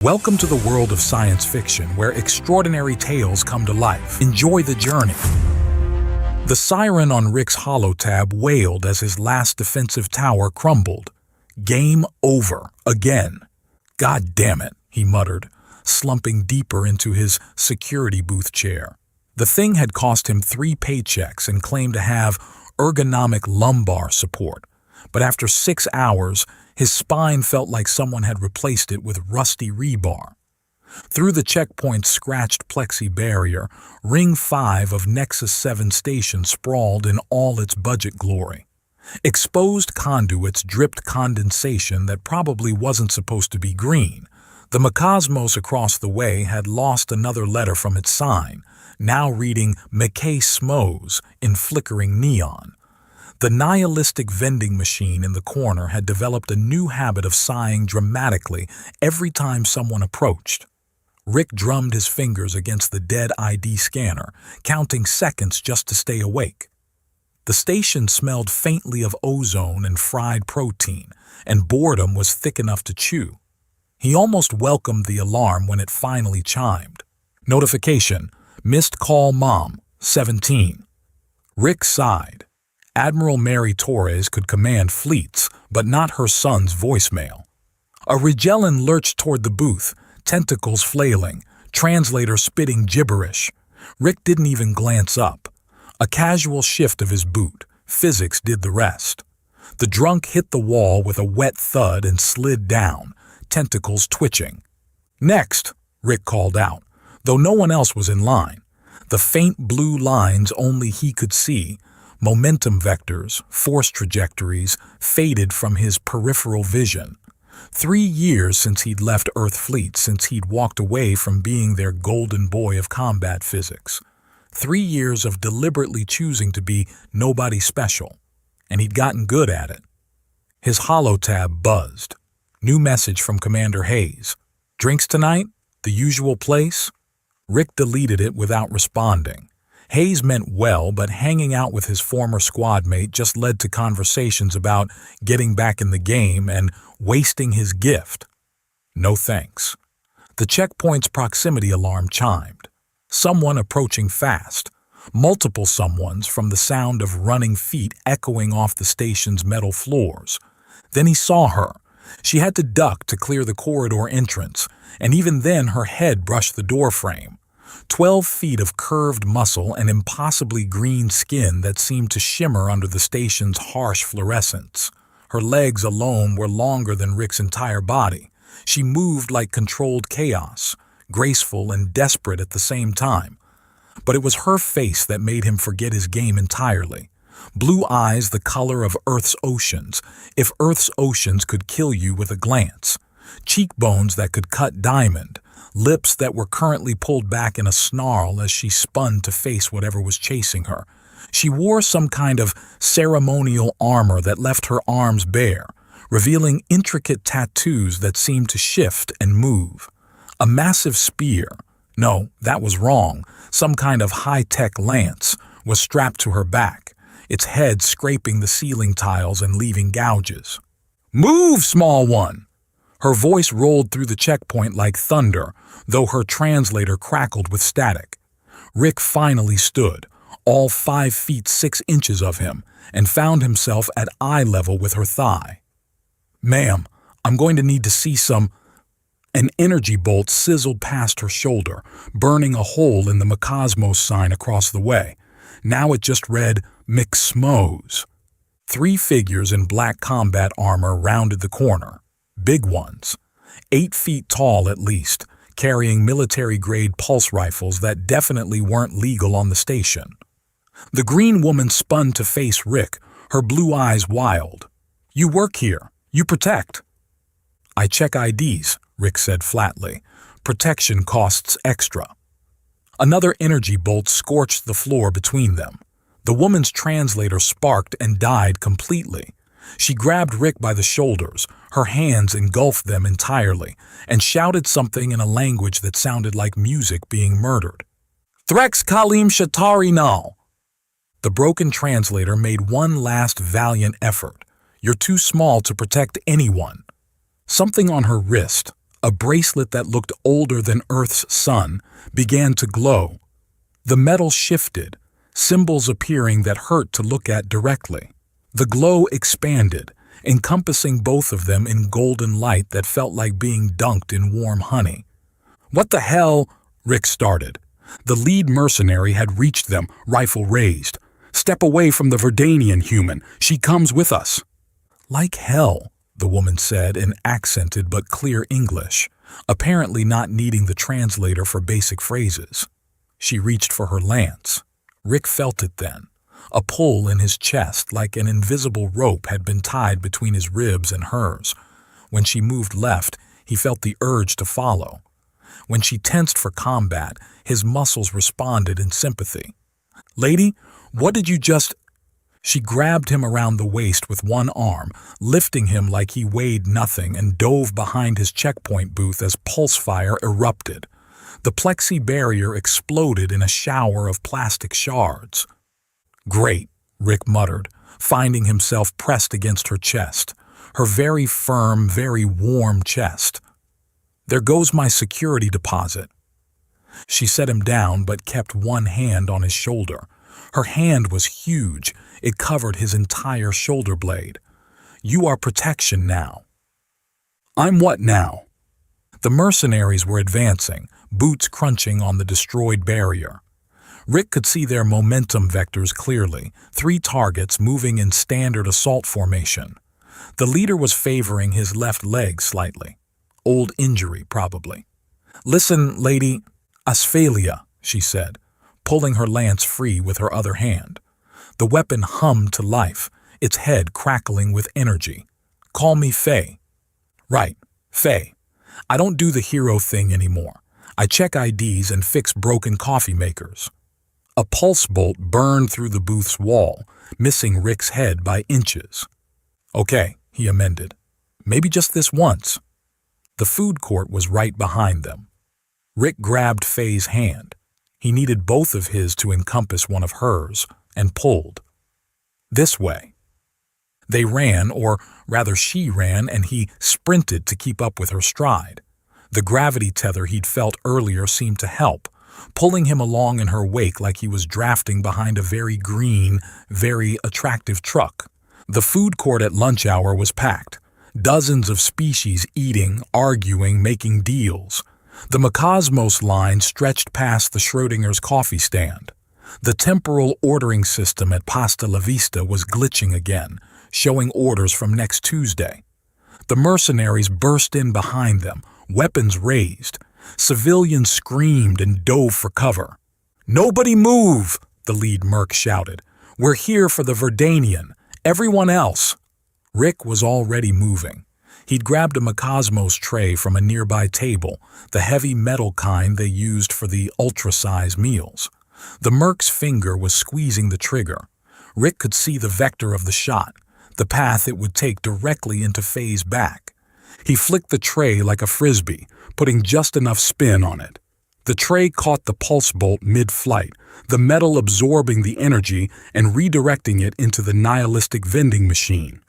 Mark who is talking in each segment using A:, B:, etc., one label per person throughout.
A: Welcome to the world of science fiction, where extraordinary tales come to life. Enjoy the journey. The siren on Rick's holotab wailed as his last defensive tower crumbled. Game over. Again. God damn it, he muttered, slumping deeper into his security booth chair. The thing had cost him 3 paychecks and claimed to have ergonomic lumbar support, but after 6 hours, his spine felt like someone had replaced it with rusty rebar. Through the checkpoint's scratched plexi barrier, Ring 5 of Nexus 7 Station sprawled in all its budget glory. Exposed conduits dripped condensation that probably wasn't supposed to be green. The Macosmos across the way had lost another letter from its sign, now reading McKay Smos in flickering neon. The nihilistic vending machine in the corner had developed a new habit of sighing dramatically every time someone approached. Rick drummed his fingers against the dead ID scanner, counting seconds just to stay awake. The station smelled faintly of ozone and fried protein, and boredom was thick enough to chew. He almost welcomed the alarm when it finally chimed. Notification: Missed call mom, 17. Rick sighed. Admiral Mary Torres could command fleets, but not her son's voicemail. A Rigellan lurched toward the booth, tentacles flailing, translator spitting gibberish. Rick didn't even glance up. A casual shift of his boot, physics did the rest. The drunk hit the wall with a wet thud and slid down, tentacles twitching. Next, Rick called out, though no one else was in line. The faint blue lines only he could see, momentum vectors, force trajectories, faded from his peripheral vision. 3 years since he'd left Earth Fleet, since he'd walked away from being their golden boy of combat physics. 3 years of deliberately choosing to be nobody special, and he'd gotten good at it. His holotab buzzed. New message from Commander Hayes. Drinks tonight? The usual place? Rick deleted it without responding. Hayes meant well, but hanging out with his former squad mate just led to conversations about getting back in the game and wasting his gift. No thanks. The checkpoint's proximity alarm chimed. Someone approaching fast. Multiple someones from the sound of running feet echoing off the station's metal floors. Then he saw her. She had to duck to clear the corridor entrance, and even then her head brushed the doorframe. 12 feet of curved muscle and impossibly green skin that seemed to shimmer under the station's harsh fluorescence. Her legs alone were longer than Rick's entire body. She moved like controlled chaos, graceful and desperate at the same time. But it was her face that made him forget his game entirely. Blue eyes the color of Earth's oceans, if Earth's oceans could kill you with a glance. Cheekbones that could cut diamond. Lips that were currently pulled back in a snarl as she spun to face whatever was chasing her. She wore some kind of ceremonial armor that left her arms bare, revealing intricate tattoos that seemed to shift and move. A massive spear, no, that was wrong, some kind of high-tech lance, was strapped to her back, its head scraping the ceiling tiles and leaving gouges. "Move, small one!" Her voice rolled through the checkpoint like thunder, though her translator crackled with static. Rick finally stood, all 5 feet 6 inches of him, and found himself at eye level with her thigh. "Ma'am, I'm going to need to see some—" An energy bolt sizzled past her shoulder, burning a hole in the Macosmos sign across the way. Now it just read, McSmos. 3 figures in black combat armor rounded the corner. Big ones, 8 feet tall at least, carrying military-grade pulse rifles that definitely weren't legal on the station. The green woman spun to face Rick, her blue eyes wild. "You work here. You protect." "I check IDs," Rick said flatly. "Protection costs extra." Another energy bolt scorched the floor between them. The woman's translator sparked and died completely. She grabbed Rick by the shoulders, her hands engulfed them entirely, and shouted something in a language that sounded like music being murdered. "Threx Kalim Shatari Nal." The broken translator made one last valiant effort. "You're too small to protect anyone." Something on her wrist, A bracelet that looked older than Earth's sun began to glow. The metal shifted, symbols appearing that hurt to look at directly. The glow expanded, encompassing both of them in golden light that felt like being dunked in warm honey. "What the hell?" Rick started. The lead mercenary had reached them, rifle raised. "Step away from the Verdanian human. She comes with us." "Like hell," the woman said in accented but clear English, apparently not needing the translator for basic phrases. She reached for her lance. Rick felt it then, a pull in his chest like an invisible rope had been tied between his ribs and hers. When she moved left, he felt the urge to follow. When she tensed for combat, his muscles responded in sympathy. "Lady, what did you just—" She grabbed him around the waist with one arm, lifting him like he weighed nothing, and dove behind his checkpoint booth as pulse fire erupted. The plexi barrier exploded in a shower of plastic shards. "Great," Rick muttered, finding himself pressed against her chest, her very firm, very warm chest. "There goes my security deposit." She set him down but kept one hand on his shoulder. Her hand was huge. It covered his entire shoulder blade. "You are protection now." "I'm what now?" The mercenaries were advancing, boots crunching on the destroyed barrier. Rick could see their momentum vectors clearly, 3 targets moving in standard assault formation. The leader was favoring his left leg slightly. Old injury, probably. "Listen, lady, Asphalia," she said, pulling her lance free with her other hand. The weapon hummed to life, its head crackling with energy. "Call me Faye." "Right, Faye. I don't do the hero thing anymore. I check IDs and fix broken coffee makers." A pulse bolt burned through the booth's wall, missing Rick's head by inches. "Okay," he amended. "Maybe just this once." The food court was right behind them. Rick grabbed Faye's hand. He needed both of his to encompass one of hers, and pulled. "This way." They ran, or rather she ran, and he sprinted to keep up with her stride. The gravity tether he'd felt earlier seemed to help, pulling him along in her wake like he was drafting behind a very green, very attractive truck. The food court at lunch hour was packed. Dozens of species eating, arguing, making deals. The Macosmos line stretched past the Schrodinger's coffee stand. The temporal ordering system at Pasta La Vista was glitching again, showing orders from next Tuesday. The mercenaries burst in behind them, weapons raised. Civilians screamed and dove for cover. "Nobody move!" the lead merc shouted. "We're here for the Verdanian. Everyone else." Rick was already moving. He'd grabbed a Macosmos tray from a nearby table, the heavy metal kind they used for the ultra-size meals. The merc's finger was squeezing the trigger. Rick could see the vector of the shot, the path it would take directly into Faye's back. He flicked the tray like a frisbee, putting just enough spin on it. The tray caught the pulse bolt mid-flight, the metal absorbing the energy and redirecting it into the nihilistic vending machine.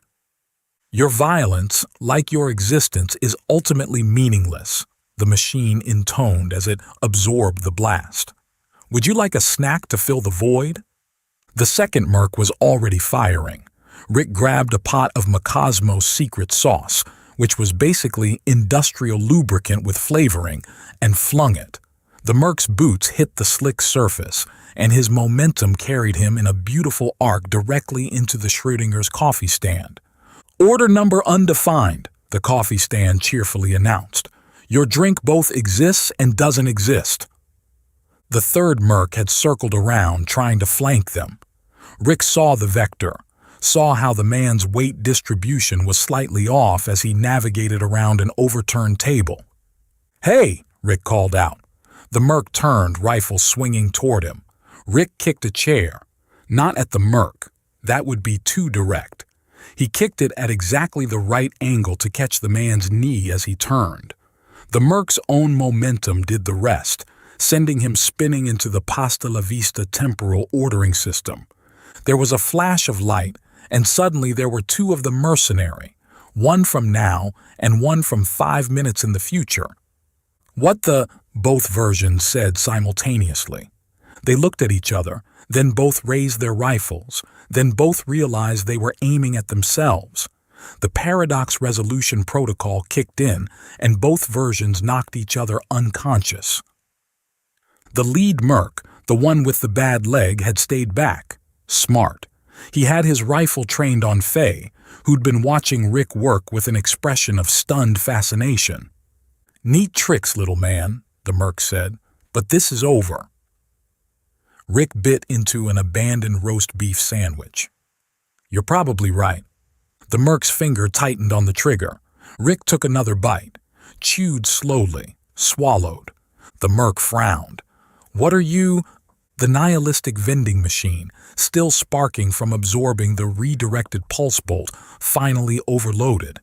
A: "Your violence, like your existence, is ultimately meaningless," the machine intoned as it absorbed the blast. "Would you like a snack to fill the void?" The second merc was already firing. Rick grabbed a pot of Macosmos secret sauce, which was basically industrial lubricant with flavoring, and flung it. The merc's boots hit the slick surface, and his momentum carried him in a beautiful arc directly into the Schrodinger's coffee stand. "Order number undefined," the coffee stand cheerfully announced. "Your drink both exists and doesn't exist." The third merc had circled around, trying to flank them. Rick saw the vector, saw how the man's weight distribution was slightly off as he navigated around an overturned table. "Hey!" Rick called out. The merc turned, rifle swinging toward him. Rick kicked a chair. Not at the merc. That would be too direct. He kicked it at exactly the right angle to catch the man's knee as he turned. The merc's own momentum did the rest, sending him spinning into the Pasta La Vista temporal ordering system. There was a flash of light, and suddenly there were 2 of the mercenary, one from now and one from 5 minutes in the future. What the? Both versions said simultaneously. They looked at each other, then both raised their rifles, then both realized they were aiming at themselves. The paradox resolution protocol kicked in, and both versions knocked each other unconscious. The lead merc, the one with the bad leg, had stayed back. Smart. He had his rifle trained on Faye, who'd been watching Rick work with an expression of stunned fascination. "Neat tricks, little man," the merc said, "but this is over." Rick bit into an abandoned roast beef sandwich. "You're probably right." The merc's finger tightened on the trigger. Rick took another bite, chewed slowly, swallowed. The merc frowned. "What are you?" The nihilistic vending machine, still sparking from absorbing the redirected pulse bolt, finally overloaded.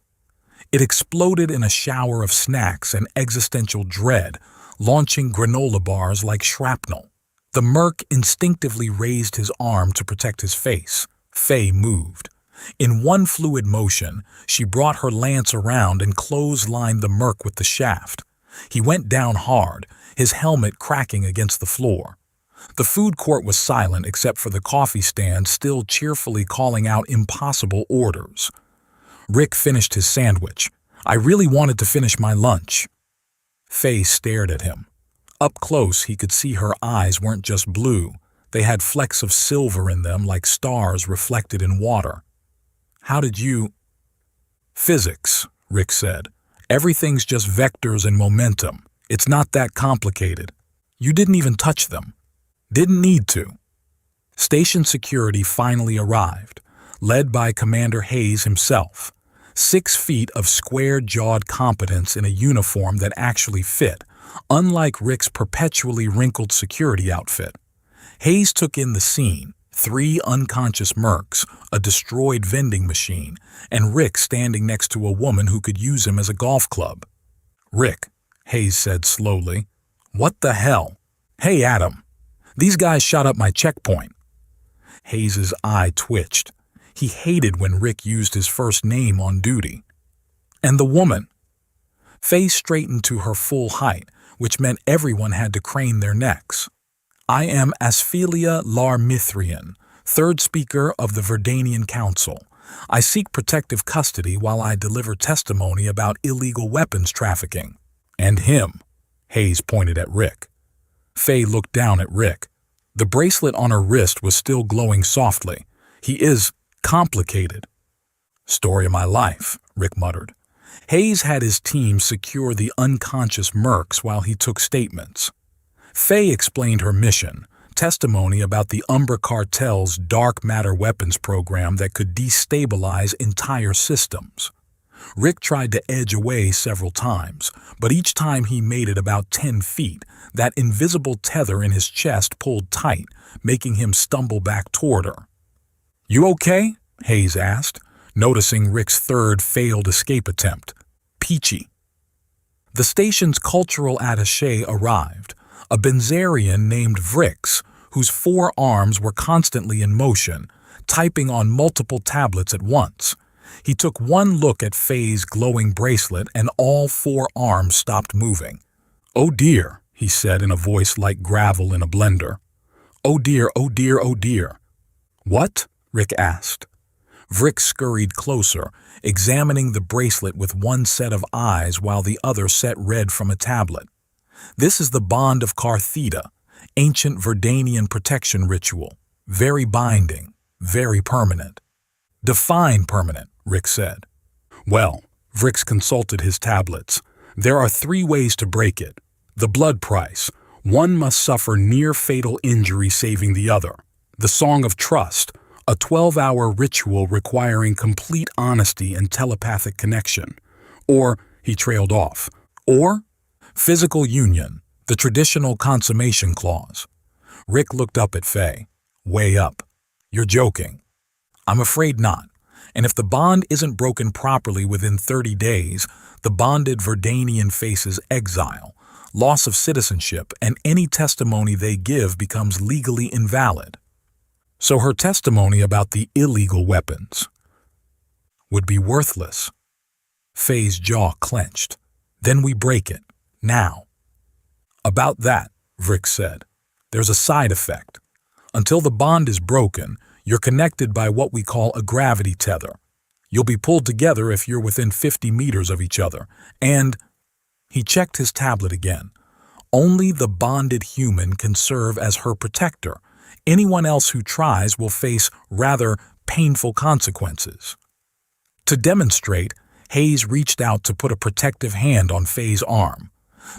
A: It exploded in a shower of snacks and existential dread, launching granola bars like shrapnel. The merc instinctively raised his arm to protect his face. Faye moved. In one fluid motion, she brought her lance around and clotheslined the merc with the shaft. He went down hard, his helmet cracking against the floor. The food court was silent except for the coffee stand still cheerfully calling out impossible orders. Rick finished his sandwich. "I really wanted to finish my lunch." Faye stared at him. Up close, he could see her eyes weren't just blue. They had flecks of silver in them like stars reflected in water. "How did you—" "Physics," Rick said. "Everything's just vectors and momentum. It's not that complicated. You didn't even touch them. Didn't need to." Station security finally arrived, led by Commander Hayes himself. 6 feet of square-jawed competence in a uniform that actually fit, unlike Rick's perpetually wrinkled security outfit. Hayes took in the scene, 3 unconscious mercs, a destroyed vending machine, and Rick standing next to a woman who could use him as a golf club. "Rick," Hayes said slowly. "What the hell? Hey, Adam. These guys shot up my checkpoint." Hayes's eye twitched. He hated when Rick used his first name on duty. "And the woman?" Faye straightened to her full height, which meant everyone had to crane their necks. "I am Asphelia Lar-Mithrian, third speaker of the Verdanian Council. I seek protective custody while I deliver testimony about illegal weapons trafficking." "And him," Hayes pointed at Rick. Faye looked down at Rick. The bracelet on her wrist was still glowing softly. "He is complicated." "Story of my life," Rick muttered. Hayes had his team secure the unconscious mercs while he took statements. Faye explained her mission, testimony about the Umbra Cartel's dark matter weapons program that could destabilize entire systems. Rick tried to edge away several times, but each time he made it about 10 feet, that invisible tether in his chest pulled tight, making him stumble back toward her. "You okay?" Hayes asked, noticing Rick's third failed escape attempt. "Peachy." The station's cultural attaché arrived, a Benzarian named Vrix, whose 4 arms were constantly in motion, typing on multiple tablets at once. He took one look at Faye's glowing bracelet and all 4 arms stopped moving. "Oh dear," he said in a voice like gravel in a blender. "Oh dear, oh dear, oh dear." "What?" Rick asked. Vrix scurried closer, examining the bracelet with one set of eyes while the other set read from a tablet. "This is the Bond of Cartheta, ancient Verdanian protection ritual. Very binding, very permanent." "Define permanent," Rick said. "Well," Vrix consulted his tablets, "there are 3 ways to break it. The blood price. One must suffer near-fatal injury saving the other. The Song of Trust, a 12-hour ritual requiring complete honesty and telepathic connection. Or," he trailed off, "or physical union, the traditional consummation clause." Rick looked up at Faye. "Way up. You're joking." "I'm afraid not. And if the bond isn't broken properly within 30 days, the bonded Verdanian faces exile, loss of citizenship, and any testimony they give becomes legally invalid." So her testimony about the illegal weapons would be worthless. Faye's jaw clenched. Then we break it. Now. About that, Rick said. There's a side effect. Until the bond is broken, you're connected by what we call a gravity tether. You'll be pulled together if you're within 50 meters of each other. And he checked his tablet again. Only the bonded human can serve as her protector. Anyone else who tries will face rather painful consequences. To demonstrate, Hayes reached out to put a protective hand on Faye's arm.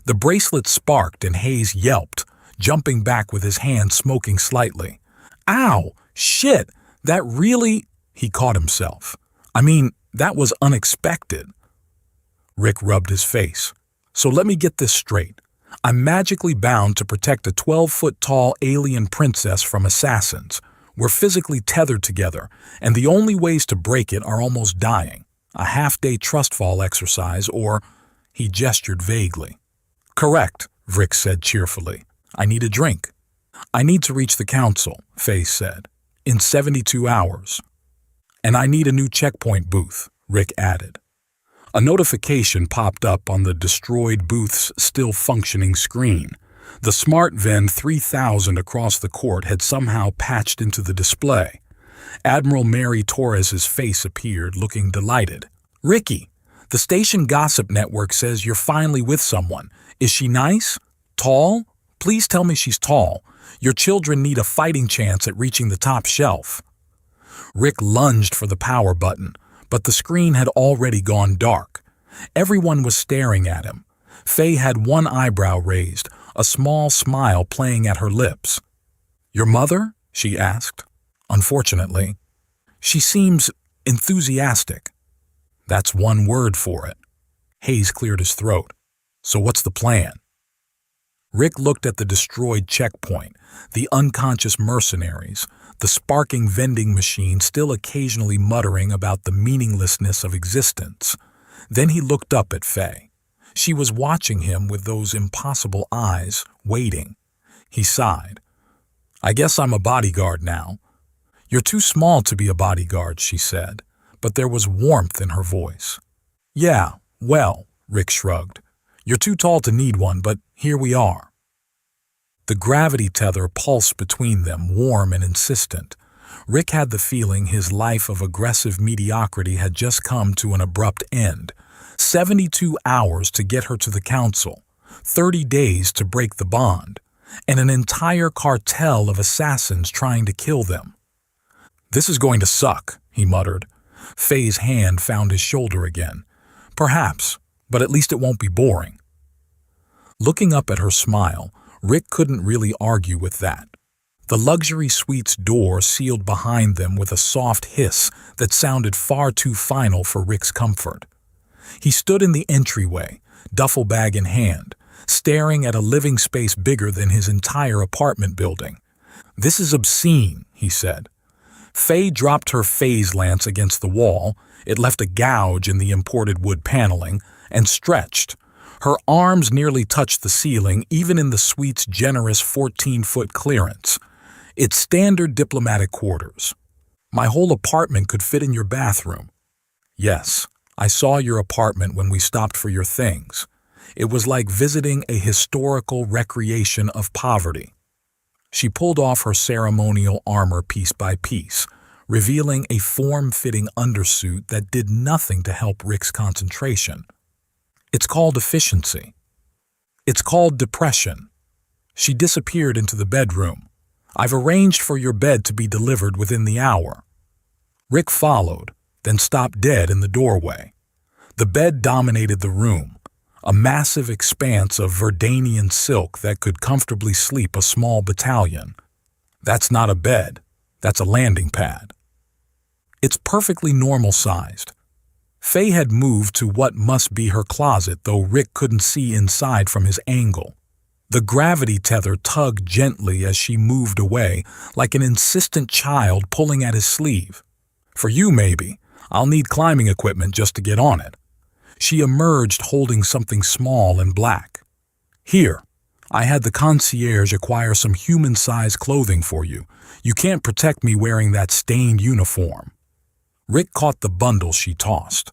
A: The bracelet sparked and Hayes yelped, jumping back with his hand smoking slightly. Ow! Shit! That really... He caught himself. I mean, that was unexpected. Rick rubbed his face. So let me get this straight. I'm magically bound to protect a 12-foot-tall alien princess from assassins. We're physically tethered together, and the only ways to break it are almost dying. A half-day trust fall exercise, or... He gestured vaguely. Correct, Rick said cheerfully. I need a drink. I need to reach the council, Faye said. In 72 hours. And I need a new checkpoint booth, Rick added. A notification popped up on the destroyed booth's still-functioning screen. The SmartVen 3000 across the court had somehow patched into the display. Admiral Mary Torres's face appeared, looking delighted. Ricky, the station gossip network says you're finally with someone. Is she nice? Tall? Please tell me she's tall. Your children need a fighting chance at reaching the top shelf. Rick lunged for the power button, but the screen had already gone dark. Everyone was staring at him. Faye had one eyebrow raised, a small smile playing at her lips. Your mother? She asked. Unfortunately. She seems enthusiastic. That's one word for it. Hayes cleared his throat. So what's the plan? Rick looked at the destroyed checkpoint, the unconscious mercenaries, the sparking vending machine still occasionally muttering about the meaninglessness of existence. Then he looked up at Faye. She was watching him with those impossible eyes, waiting. He sighed. I guess I'm a bodyguard now. You're too small to be a bodyguard, she said, but there was warmth in her voice. Yeah, well, Rick shrugged. You're too tall to need one, but here we are. The gravity tether pulsed between them, warm and insistent. Rick had the feeling his life of aggressive mediocrity had just come to an abrupt end. 72 hours to get her to the council, 30 days to break the bond, and an entire cartel of assassins trying to kill them. This is going to suck, he muttered. Faye's hand found his shoulder again. Perhaps, but at least it won't be boring. Looking up at her smile, Rick couldn't really argue with that. The luxury suite's door sealed behind them with a soft hiss that sounded far too final for Rick's comfort. He stood in the entryway, duffel bag in hand, staring at a living space bigger than his entire apartment building. This is obscene, he said. Faye dropped her phase lance against the wall. It left a gouge in the imported wood paneling, and stretched. Her arms nearly touched the ceiling, even in the suite's generous 14-foot clearance. It's standard diplomatic quarters. My whole apartment could fit in your bathroom. Yes, I saw your apartment when we stopped for your things. It was like visiting a historical recreation of poverty. She pulled off her ceremonial armor piece by piece, revealing a form-fitting undersuit that did nothing to help Rick's concentration. It's called efficiency. It's called depression. She disappeared into the bedroom. I've arranged for your bed to be delivered within the hour. Rick followed, then stopped dead in the doorway. The bed dominated the room, a massive expanse of Verdanian silk that could comfortably sleep a small battalion. That's not a bed. That's a landing pad. It's perfectly normal-sized. Faye had moved to what must be her closet, though Rick couldn't see inside from his angle. The gravity tether tugged gently as she moved away, like an insistent child pulling at his sleeve. For you, maybe. I'll need climbing equipment just to get on it. She emerged holding something small and black. Here, I had the concierge acquire some human-sized clothing for you. You can't protect me wearing that stained uniform. Rick caught the bundle she tossed.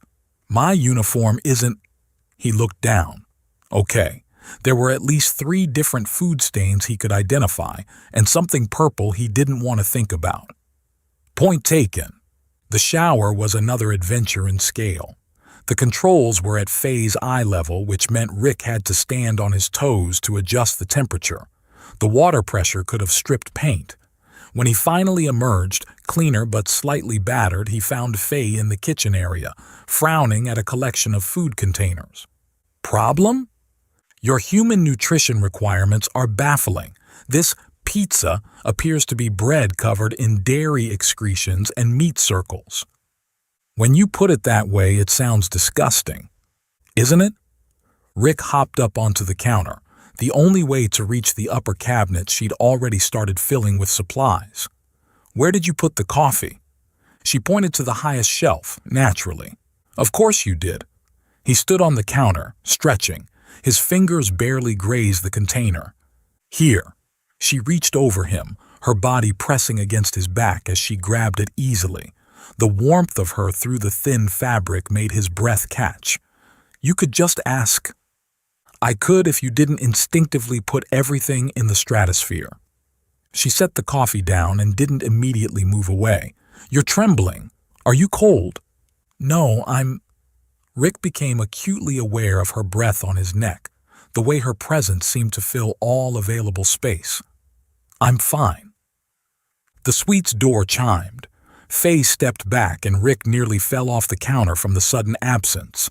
A: My uniform isn't... He looked down. Okay, there were at least 3 different food stains he could identify, and something purple he didn't want to think about. Point taken. The shower was another adventure in scale. The controls were at phase eye level, which meant Rick had to stand on his toes to adjust the temperature. The water pressure could have stripped paint. When he finally emerged, cleaner but slightly battered, he found Faye in the kitchen area, frowning at a collection of food containers. Problem? Your human nutrition requirements are baffling. This pizza appears to be bread covered in dairy excretions and meat circles. When you put it that way, it sounds disgusting, isn't it? Rick hopped up onto the counter, the only way to reach the upper cabinet she'd already started filling with supplies. Where did you put the coffee? She pointed to the highest shelf, naturally. Of course you did. He stood on the counter, stretching. His fingers barely grazed the container. Here. She reached over him, her body pressing against his back as she grabbed it easily. The warmth of her through the thin fabric made his breath catch. You could just ask. I could if you didn't instinctively put everything in the stratosphere. She set the coffee down and didn't immediately move away. You're trembling. Are you cold? No, I'm... Rick became acutely aware of her breath on his neck, the way her presence seemed to fill all available space. I'm fine. The suite's door chimed. Faye stepped back and Rick nearly fell off the counter from the sudden absence.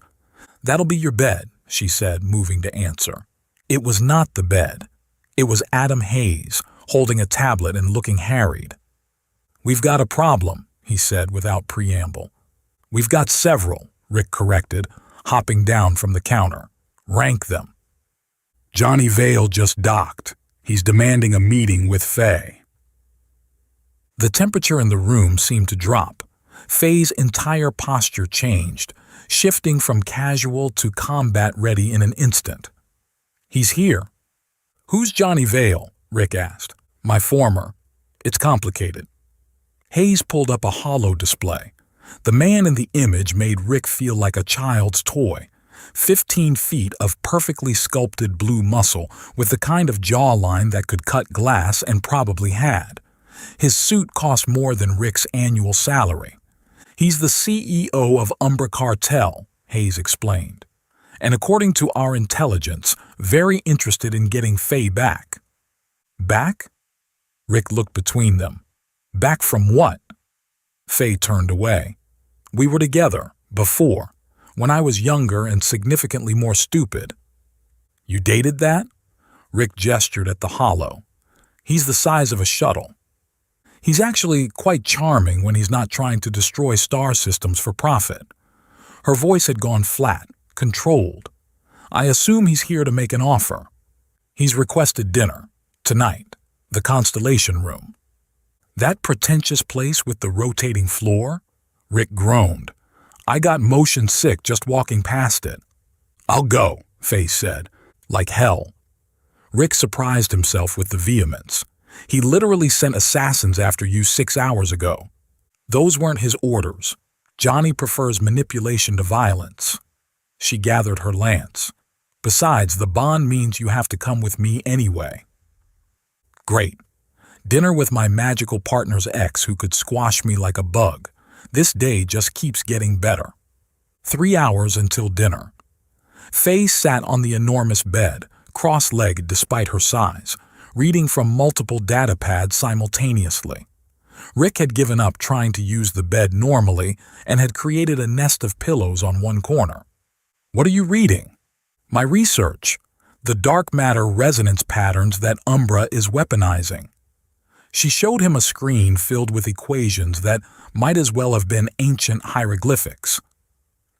A: That'll be your bed, she said, moving to answer. It was not the bed. It was Adam Hayes, holding a tablet and looking harried. We've got a problem, he said without preamble. We've got several, Rick corrected, hopping down from the counter. Rank them. Johnny Vale just docked. He's demanding a meeting with Faye. The temperature in the room seemed to drop. Faye's entire posture changed, shifting from casual to combat-ready in an instant. He's here. Who's Johnny Vale? Rick asked. My former. It's complicated. Hayes pulled up a holo display. The man in the image made Rick feel like a child's toy. 15 feet of perfectly sculpted blue muscle with the kind of jawline that could cut glass and probably had. His suit cost more than Rick's annual salary. He's the CEO of Umbra Cartel, Hayes explained. And according to our intelligence, very interested in getting Faye back. Back? Rick looked between them. Back from what? Faye turned away. We were together, before, when I was younger and significantly more stupid. You dated that? Rick gestured at the holo. He's the size of a shuttle. He's actually quite charming when he's not trying to destroy star systems for profit. Her voice had gone flat, controlled. I assume he's here to make an offer. He's requested dinner, tonight, the Constellation Room. That pretentious place with the rotating floor? Rick groaned. I got motion sick just walking past it. I'll go, Faye said, like hell. Rick surprised himself with the vehemence. He literally sent assassins after you 6 hours ago. Those weren't his orders. Johnny prefers manipulation to violence. She gathered her lance. Besides, the bond means you have to come with me anyway. Great. Dinner with my magical partner's ex who could squash me like a bug. This day just keeps getting better. 3 hours until dinner. Faye sat on the enormous bed, cross-legged despite her size, reading from multiple data pads simultaneously. Rick had given up trying to use the bed normally and had created a nest of pillows on one corner. What are you reading? My research. The dark matter resonance patterns that Umbra is weaponizing. She showed him a screen filled with equations that might as well have been ancient hieroglyphics.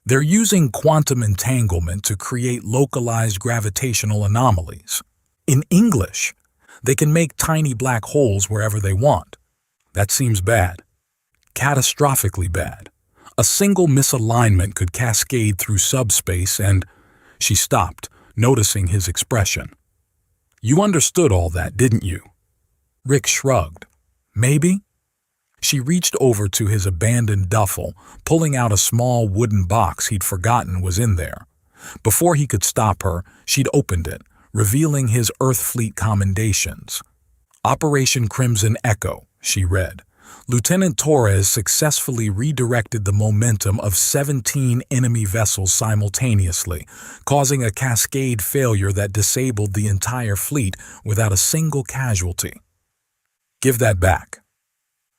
A: They're using quantum entanglement to create localized gravitational anomalies. In English, they can make tiny black holes wherever they want. That seems bad. Catastrophically bad. A single misalignment could cascade through subspace and... She stopped, noticing his expression. You understood all that, didn't you? Rick shrugged. Maybe. She reached over to his abandoned duffel, pulling out a small wooden box he'd forgotten was in there. Before he could stop her, she'd opened it, revealing his Earth Fleet commendations. Operation Crimson Echo, she read. Lieutenant Torres successfully redirected the momentum of 17 enemy vessels simultaneously, causing a cascade failure that disabled the entire fleet without a single casualty. Give that back.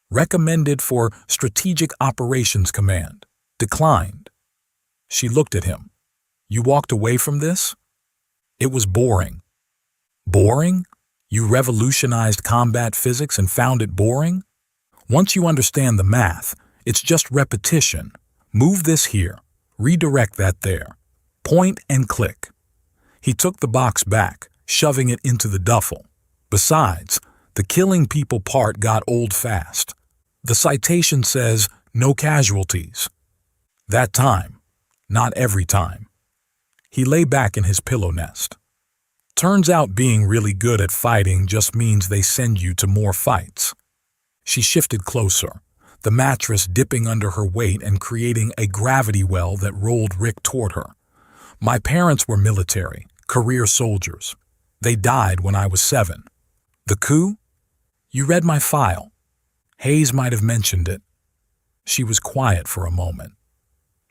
A: Recommended for Strategic Operations Command. Declined. She looked at him. You walked away from this? It was boring. Boring? You revolutionized combat physics and found it boring? Once you understand the math, it's just repetition. Move this here. Redirect that there. Point and click. He took the box back, shoving it into the duffel. Besides, the killing people part got old fast. The citation says, no casualties. That time. Not every time. He lay back in his pillow nest. Turns out being really good at fighting just means they send you to more fights. She shifted closer, the mattress dipping under her weight and creating a gravity well that rolled Rick toward her. My parents were military, career soldiers. They died when I was 7. The coup? You read my file. Hayes might have mentioned it. She was quiet for a moment.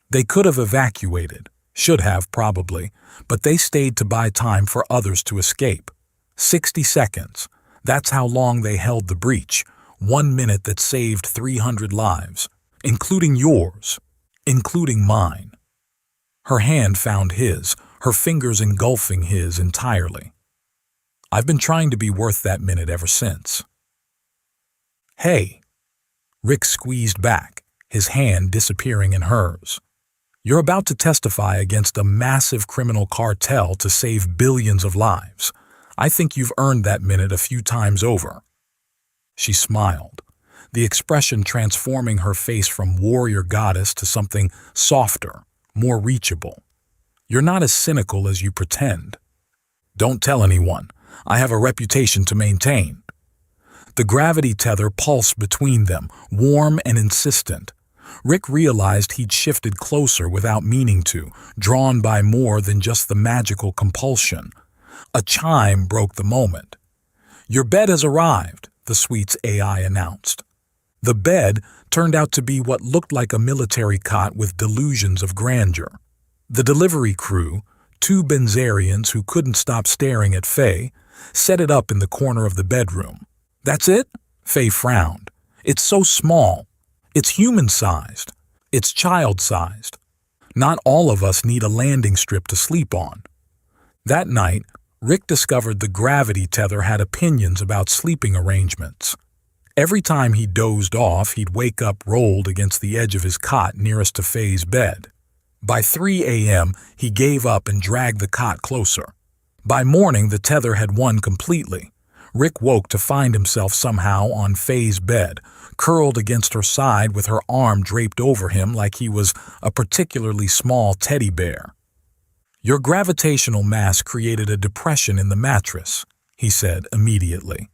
A: They could have evacuated, should have probably, but they stayed to buy time for others to escape. 60 seconds. That's how long they held the breach. 1 minute that saved 300 lives, including yours, including mine. Her hand found his, her fingers engulfing his entirely. I've been trying to be worth that minute ever since. Hey. Rick squeezed back, his hand disappearing in hers. You're about to testify against a massive criminal cartel to save billions of lives. I think you've earned that minute a few times over. She smiled, the expression transforming her face from warrior goddess to something softer, more reachable. You're not as cynical as you pretend. Don't tell anyone. I have a reputation to maintain. The gravity tether pulsed between them, warm and insistent. Rick realized he'd shifted closer without meaning to, drawn by more than just the magical compulsion. A chime broke the moment. Your bed has arrived, the suite's AI announced. The bed turned out to be what looked like a military cot with delusions of grandeur. The delivery crew, 2 Benzarians who couldn't stop staring at Faye, set it up in the corner of the bedroom. That's it? Faye frowned. It's so small. It's human-sized. It's child-sized. Not all of us need a landing strip to sleep on. That night, Rick discovered the gravity tether had opinions about sleeping arrangements. Every time he dozed off, he'd wake up rolled against the edge of his cot nearest to Faye's bed. By 3 a.m., he gave up and dragged the cot closer. By morning, the tether had won completely. Rick woke to find himself somehow on Faye's bed, curled against her side with her arm draped over him like he was a particularly small teddy bear. Your gravitational mass created a depression in the mattress, he said immediately.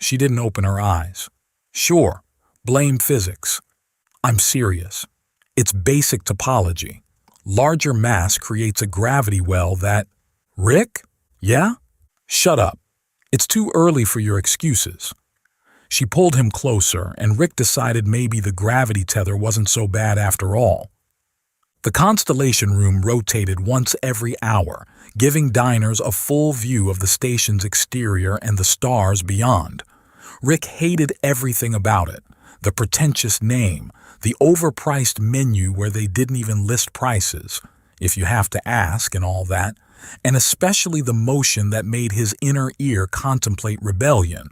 A: She didn't open her eyes. Sure, blame physics. I'm serious. It's basic topology. Larger mass creates a gravity well that… Rick? Yeah? Shut up. It's too early for your excuses. She pulled him closer, and Rick decided maybe the gravity tether wasn't so bad after all. The constellation room rotated once every hour, giving diners a full view of the station's exterior and the stars beyond. Rick hated everything about it. The pretentious name, the overpriced menu where they didn't even list prices, if you have to ask and all that, and especially the motion that made his inner ear contemplate rebellion.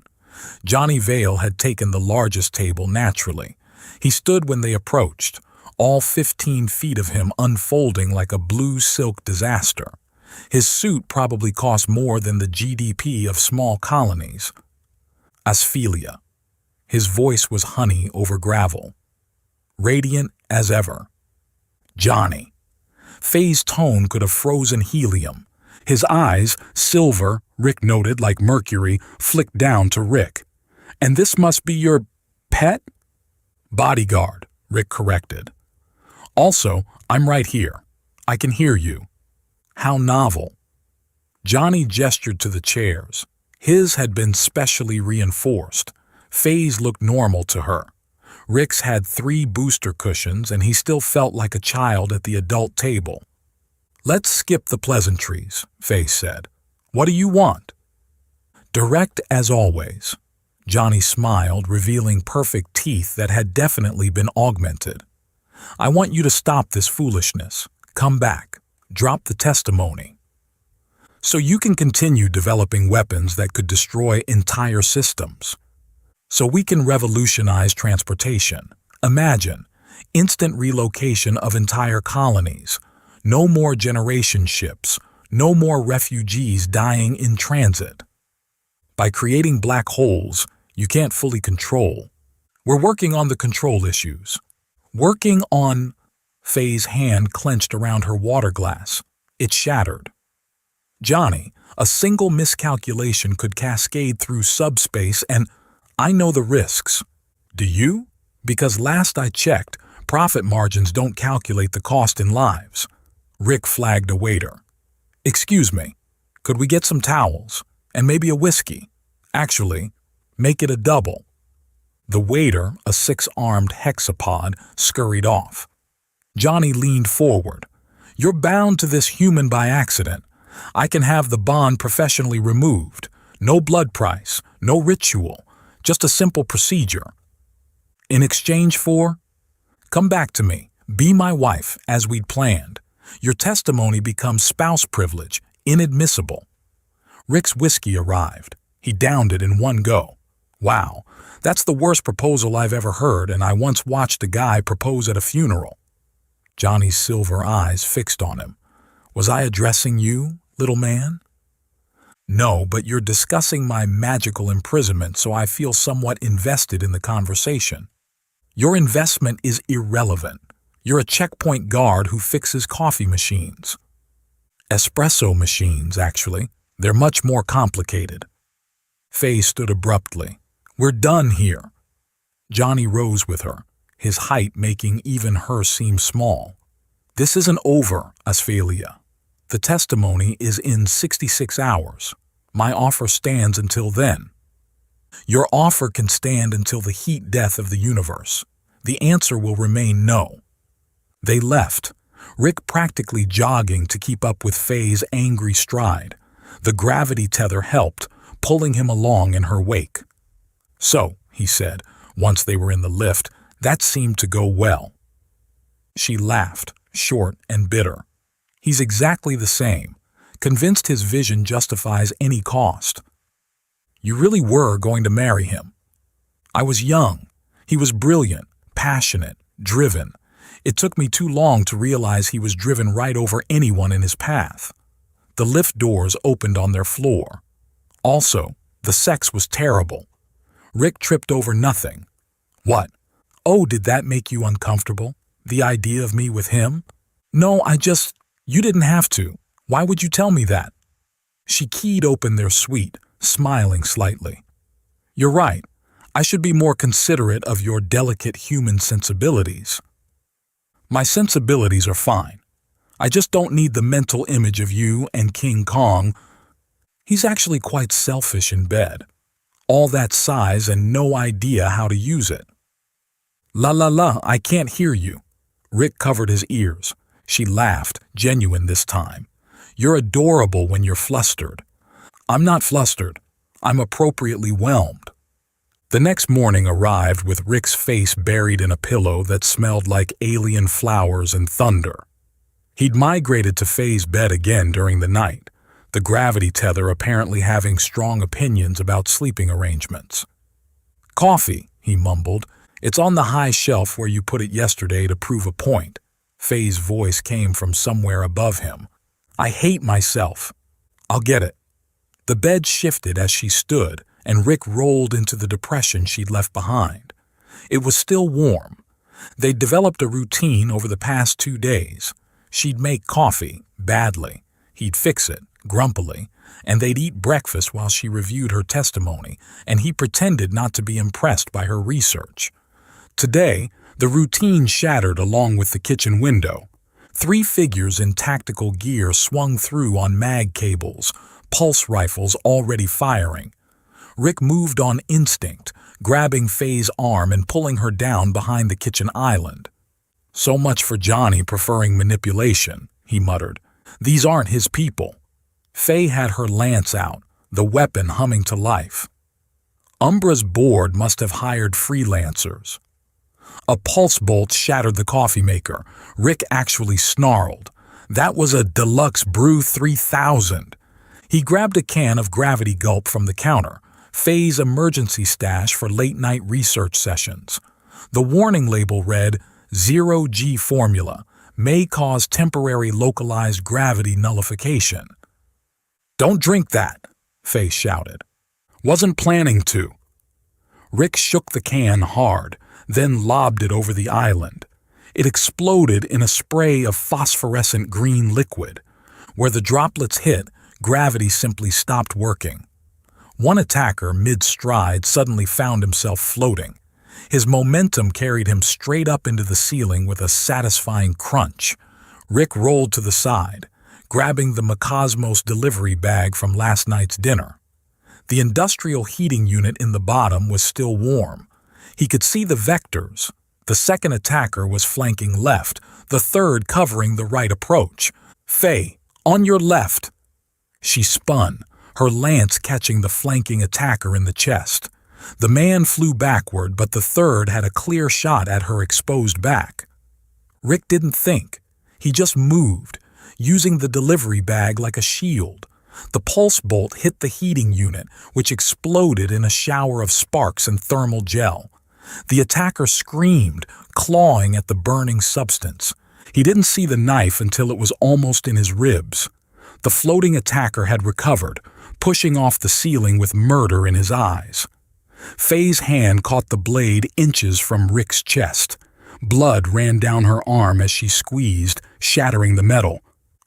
A: Johnny Vale had taken the largest table naturally. He stood when they approached, all 15 feet of him unfolding like a blue silk disaster. His suit probably cost more than the GDP of small colonies. Asphelia. His voice was honey over gravel. Radiant as ever. Johnny. Faye's tone could have frozen helium. His eyes, silver, Rick noted like mercury, flicked down to Rick. And this must be your… Pet? Bodyguard, Rick corrected. Also, I'm right here. I can hear you. How novel. Johnny gestured to the chairs. His had been specially reinforced. Faye's looked normal to her. Rick's had 3 booster cushions, and he still felt like a child at the adult table. Let's skip the pleasantries, Faye said. What do you want? Direct as always. Johnny smiled, revealing perfect teeth that had definitely been augmented. I want you to stop this foolishness. Come back. Drop the testimony. So you can continue developing weapons that could destroy entire systems. So we can revolutionize transportation. Imagine, instant relocation of entire colonies. No more generation ships. No more refugees dying in transit. By creating black holes, you can't fully control. We're working on the control issues. Working on... Faye's hand clenched around her water glass. It shattered. Johnny, a single miscalculation could cascade through subspace, and I know the risks. Do you? Because last I checked, profit margins don't calculate the cost in lives. Rick flagged a waiter. Excuse me, could we get some towels? And maybe a whiskey? Actually, make it a double. The waiter, a 6-armed hexapod, scurried off. Johnny leaned forward. You're bound to this human by accident. I can have the bond professionally removed. No blood price, no ritual, just a simple procedure. In exchange for? Come back to me. Be my wife, as we'd planned. Your testimony becomes spouse privilege, inadmissible. Rick's whiskey arrived. He downed it in one go. Wow, that's the worst proposal I've ever heard, and I once watched a guy propose at a funeral. Johnny's silver eyes fixed on him. Was I addressing you, little man? No, but you're discussing my magical imprisonment, so I feel somewhat invested in the conversation. Your investment is irrelevant. You're a checkpoint guard who fixes coffee machines. Espresso machines, actually. They're much more complicated. Faye stood abruptly. We're done here. Johnny rose with her, his height making even her seem small. This isn't over, Asphalia. The testimony is in 66 hours. My offer stands until then. Your offer can stand until the heat death of the universe. The answer will remain no. They left, Rick practically jogging to keep up with Faye's angry stride. The gravity tether helped, pulling him along in her wake. So, he said, once they were in the lift, that seemed to go well. She laughed, short and bitter. He's exactly the same, convinced his vision justifies any cost. You really were going to marry him. I was young. He was brilliant, passionate, driven. It took me too long to realize he was driven right over anyone in his path. The lift doors opened on their floor. Also, the sex was terrible. Rick tripped over nothing. What? Oh, did that make you uncomfortable? The idea of me with him? No, you didn't have to. Why would you tell me that? She keyed open their suite, smiling slightly. You're right. I should be more considerate of your delicate human sensibilities. My sensibilities are fine. I just don't need the mental image of you and King Kong. He's actually quite selfish in bed. All that size and no idea how to use it. La, I can't hear you. Rick covered his ears. She laughed, genuine this time. You're adorable when you're flustered. I'm not flustered. I'm appropriately whelmed. The next morning arrived with Rick's face buried in a pillow that smelled like alien flowers and thunder. He'd migrated to Faye's bed again during the night, the gravity tether apparently having strong opinions about sleeping arrangements. Coffee, he mumbled. It's on the high shelf where you put it yesterday to prove a point. Faye's voice came from somewhere above him. I hate myself. I'll get it. The bed shifted as she stood, and Rick rolled into the depression she'd left behind. It was still warm. They'd developed a routine over the past 2 days. She'd make coffee, badly. He'd fix it, grumpily, and they'd eat breakfast while she reviewed her testimony, and he pretended not to be impressed by her research. Today, the routine shattered along with the kitchen window. 3 figures in tactical gear swung through on mag cables, pulse rifles already firing. Rick moved on instinct, grabbing Faye's arm and pulling her down behind the kitchen island. "So much for Johnny preferring manipulation," he muttered. "These aren't his people." Faye had her lance out, the weapon humming to life. Umbra's board must have hired freelancers. A pulse bolt shattered the coffee maker. Rick actually snarled. That was a deluxe brew 3000. He grabbed a can of Gravity Gulp from the counter, Faye's emergency stash for late-night research sessions. The warning label read, "0G formula, may cause temporary localized gravity nullification." "Don't drink that," Faye shouted. "Wasn't planning to." Rick shook the can hard, then lobbed it over the island. It exploded in a spray of phosphorescent green liquid. Where the droplets hit, gravity simply stopped working. One attacker, mid-stride, suddenly found himself floating. His momentum carried him straight up into the ceiling with a satisfying crunch. Rick rolled to the side, grabbing the Macosmos delivery bag from last night's dinner. The industrial heating unit in the bottom was still warm. He could see the vectors. The second attacker was flanking left, the third covering the right approach. "Faye, on your left!" She spun, her lance catching the flanking attacker in the chest. The man flew backward, but the third had a clear shot at her exposed back. Rick didn't think. He just moved, using the delivery bag like a shield. The pulse bolt hit the heating unit, which exploded in a shower of sparks and thermal gel. The attacker screamed, clawing at the burning substance. He didn't see the knife until it was almost in his ribs. The floating attacker had recovered, pushing off the ceiling with murder in his eyes. Faye's hand caught the blade inches from Rick's chest. Blood ran down her arm as she squeezed, shattering the metal.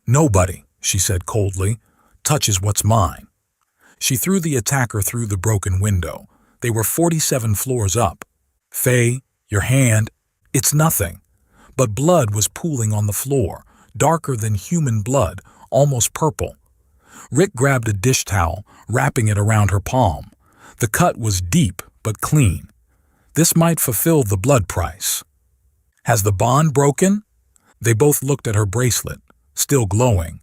A: "Nobody," she said coldly, "touches what's mine." She threw the attacker through the broken window. They were 47 floors up. "Faye, your hand." "It's nothing." But blood was pooling on the floor, darker than human blood, almost purple. Rick grabbed a dish towel, wrapping it around her palm. The cut was deep but clean. This might fulfill the blood price. "Has the bond broken?" They both looked at her bracelet, still glowing.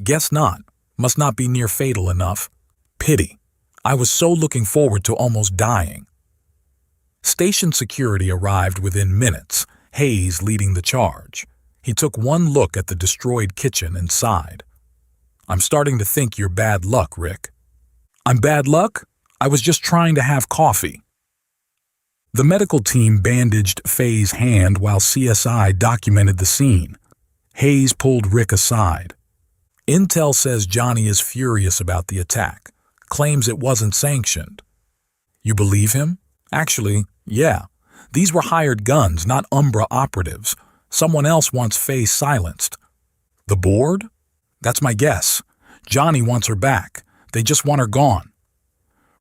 A: "Guess not. Must not be near fatal enough. Pity. I was so looking forward to almost dying." Station security arrived within minutes, Hayes leading the charge. He took one look at the destroyed kitchen and sighed. "I'm starting to think you're bad luck, Rick." "I'm bad luck? I was just trying to have coffee." The medical team bandaged Faye's hand while CSI documented the scene. Hayes pulled Rick aside. "Intel says Johnny is furious about the attack, claims it wasn't sanctioned." "You believe him?" "Actually, yeah. These were hired guns, not Umbra operatives. Someone else wants Faye silenced." "The board?" "That's my guess. Johnny wants her back. They just want her gone."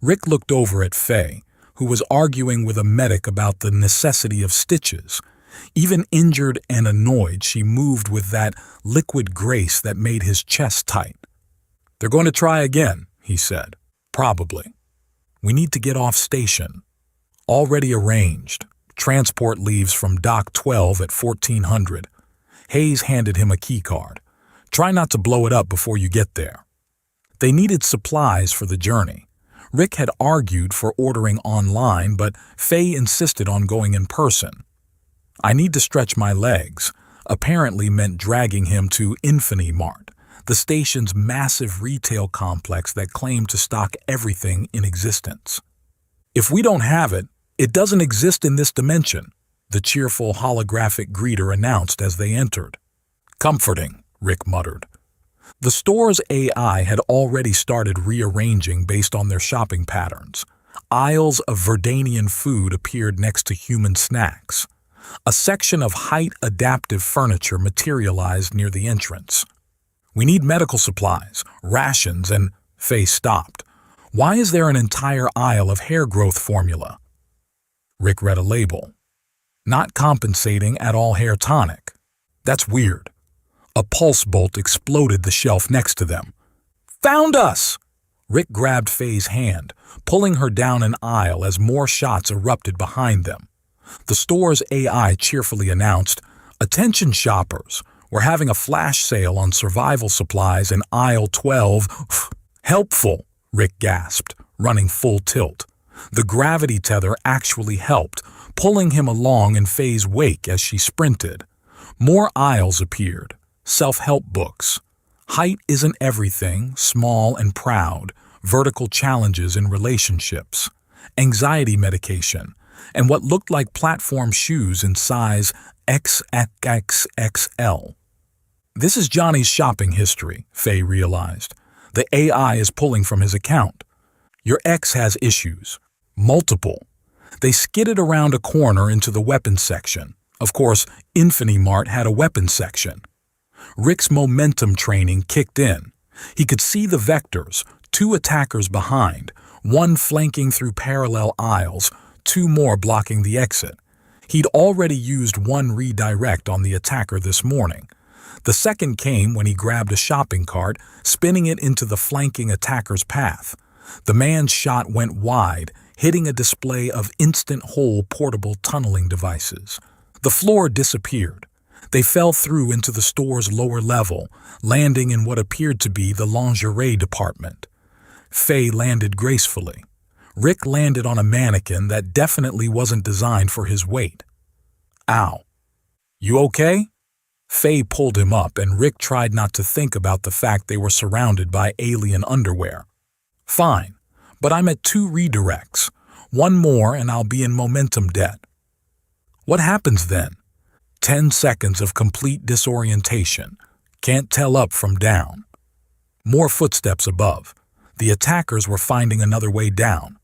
A: Rick looked over at Faye, who was arguing with a medic about the necessity of stitches. Even injured and annoyed, she moved with that liquid grace that made his chest tight. "They're going to try again," he said. "Probably. We need to get off station." "Already arranged. Transport leaves from Dock 12 at 1400. Hayes handed him a keycard. "Try not to blow it up before you get there." They needed supplies for the journey. Rick had argued for ordering online, but Faye insisted on going in person. "I need to stretch my legs," apparently meant dragging him to Infinity Mart, the station's massive retail complex that claimed to stock everything in existence. "If we don't have it, it doesn't exist in this dimension," the cheerful holographic greeter announced as they entered. "Comforting," Rick muttered. The store's AI had already started rearranging based on their shopping patterns. Aisles of Verdanian food appeared next to human snacks. A section of height-adaptive furniture materialized near the entrance. "We need medical supplies, rations, and..." Faye stopped. Why is there an entire aisle of hair growth formula? Rick read a label. Not compensating at all hair tonic. That's weird. A pulse bolt exploded the shelf next to them. Found us! Rick grabbed Faye's hand, pulling her down an aisle as more shots erupted behind them. The store's AI cheerfully announced, "Attention shoppers, we're having a flash sale on survival supplies in aisle 12. Helpful, Rick gasped, running full tilt. The gravity tether actually helped, pulling him along in Faye's wake as she sprinted. More aisles appeared. Self-help books. Height isn't everything, small and proud, vertical challenges in relationships, anxiety medication, and what looked like platform shoes in size XXXXL. This is Johnny's shopping history, Faye realized. The AI is pulling from his account. Your ex has issues. Multiple. They skidded around a corner into the weapons section. Of course, Infinimart had a weapons section. Rick's momentum training kicked in. He could see the vectors, 2 attackers behind, 1 flanking through parallel aisles, 2 more blocking the exit. He'd already used 1 redirect on the attacker this morning. The second came when he grabbed a shopping cart, spinning it into the flanking attacker's path. The man's shot went wide, hitting a display of instant-hole portable tunneling devices. The floor disappeared. They fell through into the store's lower level, landing in what appeared to be the lingerie department. Faye landed gracefully. Rick landed on a mannequin that definitely wasn't designed for his weight. Ow. You okay? Faye pulled him up and Rick tried not to think about the fact they were surrounded by alien underwear. Fine, but I'm at 2 redirects. 1 more and I'll be in momentum debt. What happens then? 10 seconds of complete disorientation. Can't tell up from down. More footsteps above. The attackers were finding another way down.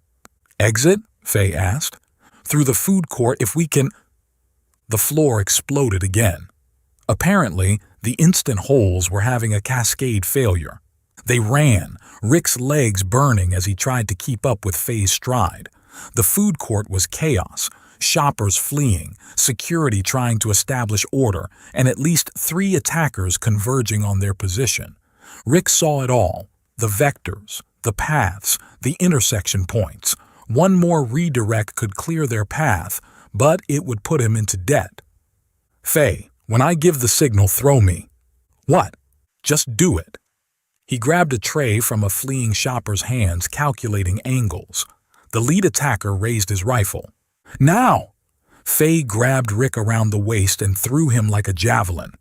A: Exit? Faye asked. Through the food court if we can... The floor exploded again. Apparently, the instant holes were having a cascade failure. They ran, Rick's legs burning as he tried to keep up with Faye's stride. The food court was chaos. Shoppers fleeing, security trying to establish order, and at least 3 attackers converging on their position. Rick saw it all. The vectors, the paths, the intersection points. 1 more redirect could clear their path, but it would put him into debt. Faye, when I give the signal, throw me. What? Just do it. He grabbed a tray from a fleeing shopper's hands, calculating angles. The lead attacker raised his rifle. Now! Faye grabbed Rick around the waist and threw him like a javelin.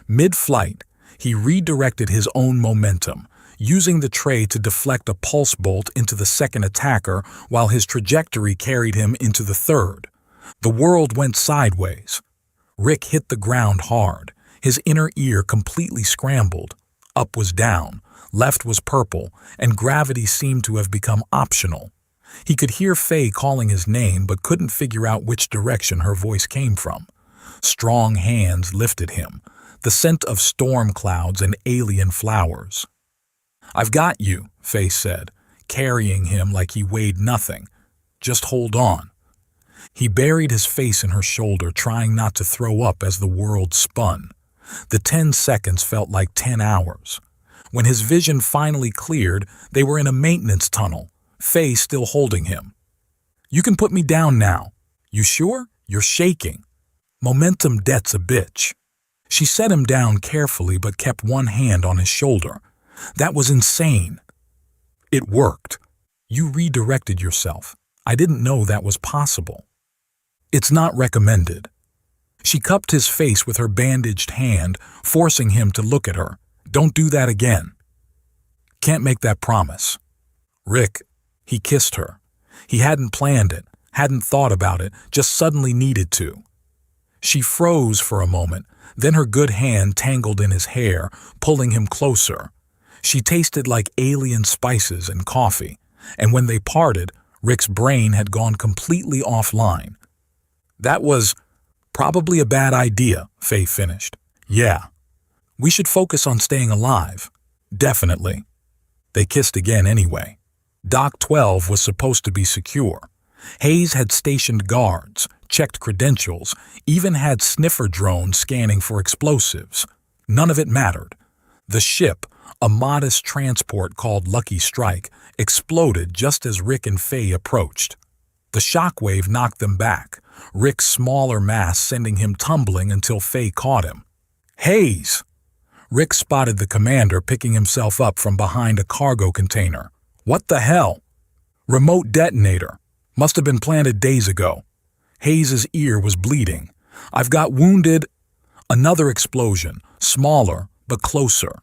A: Mid-flight, he redirected his own momentum, using the tray to deflect a pulse bolt into the second attacker while his trajectory carried him into the third. The world went sideways. Rick hit the ground hard, his inner ear completely scrambled. Up was down, left was purple, and gravity seemed to have become optional. He could hear Faye calling his name but couldn't figure out which direction her voice came from. Strong hands lifted him, the scent of storm clouds and alien flowers. I've got you, Faye said, carrying him like he weighed nothing. Just hold on. He buried his face in her shoulder, trying not to throw up as the world spun. The 10 seconds felt like 10 hours. When his vision finally cleared, they were in a maintenance tunnel, Faye still holding him. You can put me down now. You sure? You're shaking. Momentum debt's a bitch. She set him down carefully but kept one hand on his shoulder. That was insane. It worked. You redirected yourself. I didn't know that was possible. It's not recommended. She cupped his face with her bandaged hand, forcing him to look at her. Don't do that again. Can't make that promise. Rick, he kissed her. He hadn't planned it, hadn't thought about it, just suddenly needed to. She froze for a moment, then her good hand tangled in his hair, pulling him closer. She tasted like alien spices and coffee, and when they parted, Rick's brain had gone completely offline. That was probably a bad idea, Faye finished. Yeah. We should focus on staying alive. Definitely. They kissed again anyway. Dock 12 was supposed to be secure. Hayes had stationed guards, checked credentials, even had sniffer drones scanning for explosives. None of it mattered. The ship, a modest transport called Lucky Strike, exploded just as Rick and Faye approached. The shockwave knocked them back, Rick's smaller mass sending him tumbling until Faye caught him. "Hayes!" Rick spotted the commander picking himself up from behind a cargo container. "What the hell?" "Remote detonator. Must have been planted days ago." Hayes' ear was bleeding. "I've got wounded." Another explosion, smaller but closer.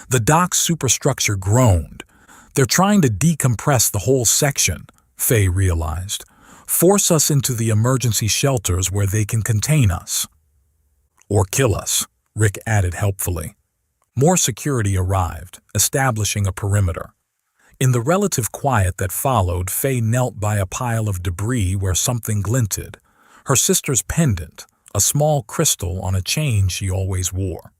A: The dock's superstructure groaned. "They're trying to decompress the whole section," Faye realized. "Force us into the emergency shelters where they can contain us." "Or kill us," Rick added helpfully. More security arrived, establishing a perimeter. In the relative quiet that followed, Faye knelt by a pile of debris where something glinted. Her sister's pendant, a small crystal on a chain she always wore.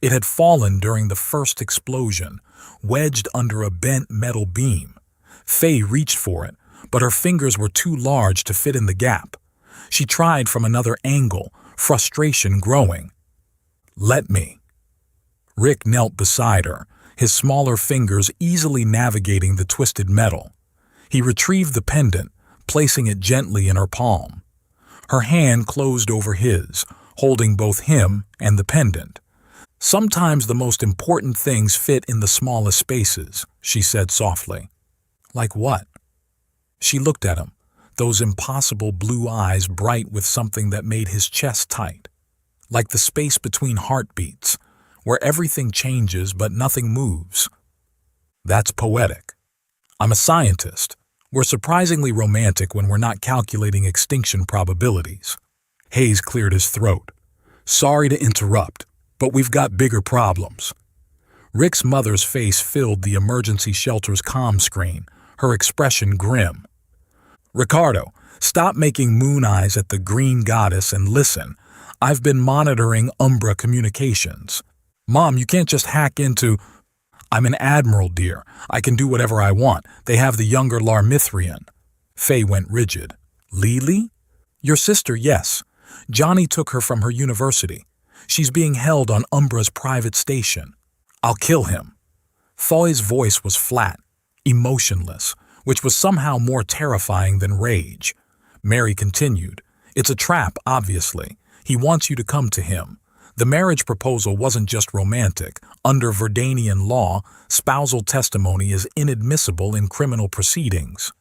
A: It had fallen during the first explosion, wedged under a bent metal beam. Faye reached for it, but her fingers were too large to fit in the gap. She tried from another angle, frustration growing. "Let me." Rick knelt beside her, his smaller fingers easily navigating the twisted metal. He retrieved the pendant, placing it gently in her palm. Her hand closed over his, holding both him and the pendant. "Sometimes the most important things fit in the smallest spaces," she said softly. "Like what?" She looked at him, those impossible blue eyes bright with something that made his chest tight. Like the space between heartbeats, where everything changes but nothing moves. "That's poetic. I'm a scientist. We're surprisingly romantic when we're not calculating extinction probabilities." Hayes cleared his throat. "Sorry to interrupt, but we've got bigger problems." Rick's mother's face filled the emergency shelter's comm screen, her expression grim. "Ricardo, stop making moon eyes at the green goddess and listen. I've been monitoring Umbra communications." "Mom, you can't just hack into—" "I'm an admiral, dear. I can do whatever I want. They have the younger Larmithrian." Faye went rigid. "Lily? Your sister, yes. Johnny took her from her university. She's being held on Umbra's private station. I'll kill him." Foy's voice was flat, emotionless, which was somehow more terrifying than rage. Mary continued. "It's a trap, obviously. He wants you to come to him. The marriage proposal wasn't just romantic. Under Verdanian law, spousal testimony is inadmissible in criminal proceedings."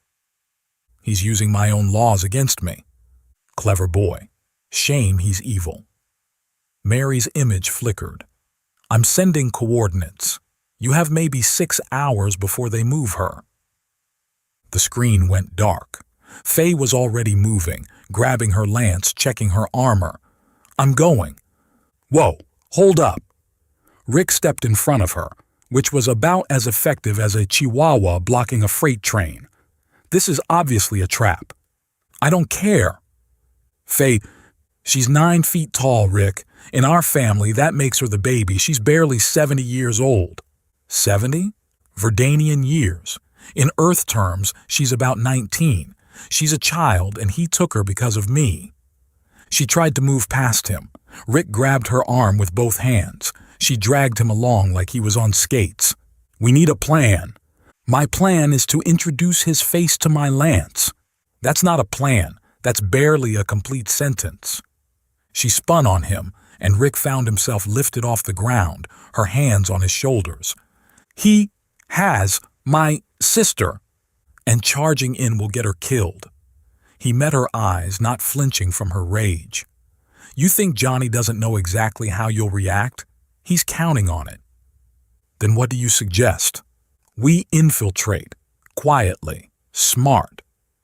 A: "He's using my own laws against me." "Clever boy. Shame he's evil." Mary's image flickered. "I'm sending coordinates. You have maybe 6 hours before they move her." The screen went dark. Faye was already moving, grabbing her lance, checking her armor. "I'm going." "Whoa, hold up." Rick stepped in front of her, which was about as effective as a chihuahua blocking a freight train. "This is obviously a trap." "I don't care." "Faye, she's 9 feet tall, Rick. In our family, that makes her the baby. She's barely 70 years old." 70? Verdanian years. In Earth terms, she's about 19. She's a child, and he took her because of me. She tried to move past him. Rick grabbed her arm with both hands. She dragged him along like he was on skates. "We need a plan." "My plan is to introduce his face to my lance." "That's not a plan. That's barely a complete sentence." She spun on him, and Rick found himself lifted off the ground, her hands on his shoulders. "He has my sister, and charging in will get her killed." He met her eyes, not flinching from her rage. "You think Johnny doesn't know exactly how you'll react? He's counting on it." "Then what do you suggest?" "We infiltrate. Quietly. Smart.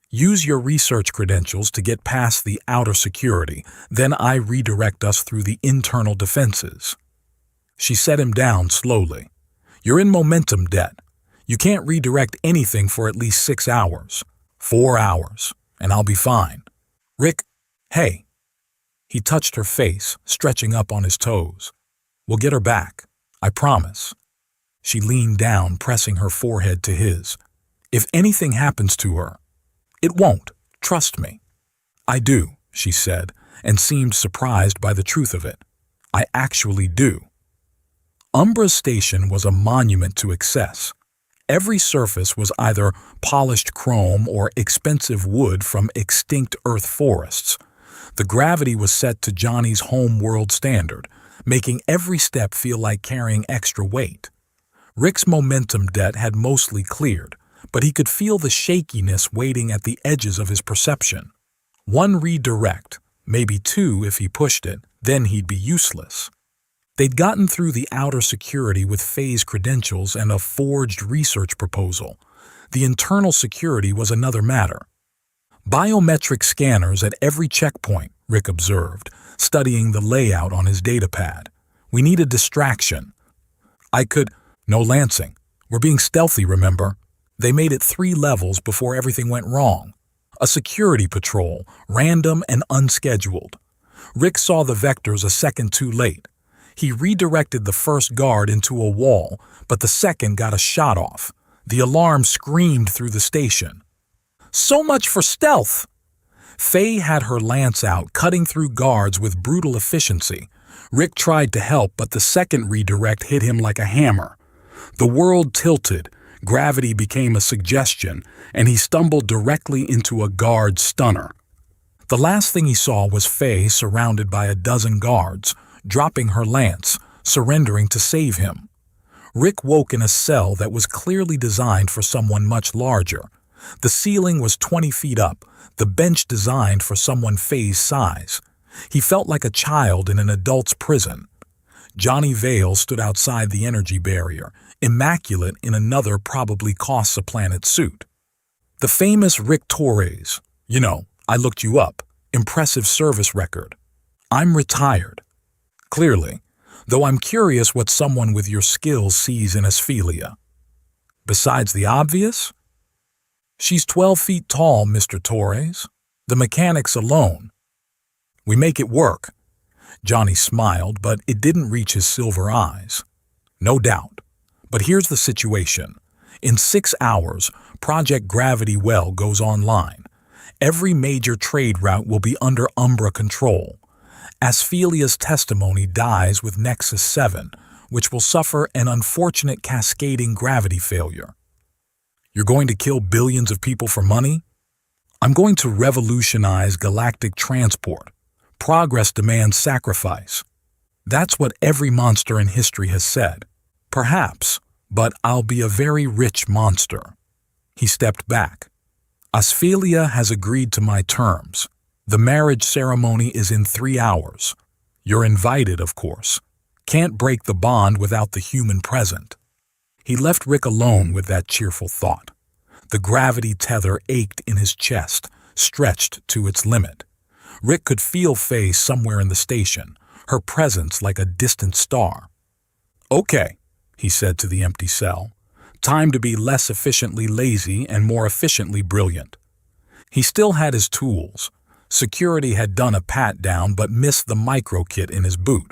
A: Use your research credentials to get past the outer security, then I redirect us through the internal defenses." She set him down slowly. "You're in momentum debt. You can't redirect anything for at least 6 hours. 4 hours, and I'll be fine." "Rick, hey." He touched her face, stretching up on his toes. "We'll get her back. I promise." She leaned down, pressing her forehead to his. "If anything happens to her, it won't. Trust me." "I do," she said, and seemed surprised by the truth of it. "I actually do." Umbra's station was a monument to excess. Every surface was either polished chrome or expensive wood from extinct earth forests. The gravity was set to Johnny's home world standard, making every step feel like carrying extra weight. Rick's momentum debt had mostly cleared, but he could feel the shakiness waiting at the edges of his perception. One redirect, maybe two if he pushed it, then he'd be useless. They'd gotten through the outer security with phase credentials and a forged research proposal. The internal security was another matter. "Biometric scanners at every checkpoint," Rick observed, studying the layout on his datapad. "We need a distraction." No lancing. We're being stealthy, remember? They made it 3 levels before everything went wrong. A security patrol, random and unscheduled. Rick saw the vectors a second too late. He redirected the first guard into a wall, but the second got a shot off. The alarm screamed through the station. "So much for stealth!" Faye had her lance out, cutting through guards with brutal efficiency. Rick tried to help, but the second redirect hit him like a hammer. The world tilted, gravity became a suggestion, and he stumbled directly into a guard stunner. The last thing he saw was Faye surrounded by a dozen guards, dropping her lance, surrendering to save him. Rick woke in a cell that was clearly designed for someone much larger. The ceiling was 20 feet up, the bench designed for someone Faye's size. He felt like a child in an adult's prison. Johnny Vale stood outside the energy barrier, immaculate in another probably costs-a-planet suit. The famous Rick Torres. I looked you up. Impressive service record. I'm retired. Clearly, though I'm curious what someone with your skills sees in Asphelia. Besides the obvious? She's 12 feet tall, Mr. Torres. The mechanics alone. We make it work. Johnny smiled, but it didn't reach his silver eyes. No doubt. But here's the situation. In 6 hours, Project Gravity Well goes online. Every major trade route will be under Umbra control. Asphelia's testimony dies with Nexus 7, which will suffer an unfortunate cascading gravity failure. You're going to kill billions of people for money? I'm going to revolutionize galactic transport. Progress demands sacrifice. That's what every monster in history has said. Perhaps, but I'll be a very rich monster. He stepped back. Asphelia has agreed to my terms. The marriage ceremony is in 3 hours. You're invited, of course. Can't break the bond without the human present. He left Rick alone with that cheerful thought. The gravity tether ached in his chest, stretched to its limit. Rick could feel Faye somewhere in the station, her presence like a distant star. "Okay," he said to the empty cell. "Time to be less efficiently lazy and more efficiently brilliant." He still had his tools. Security had done a pat-down but missed the micro-kit in his boot.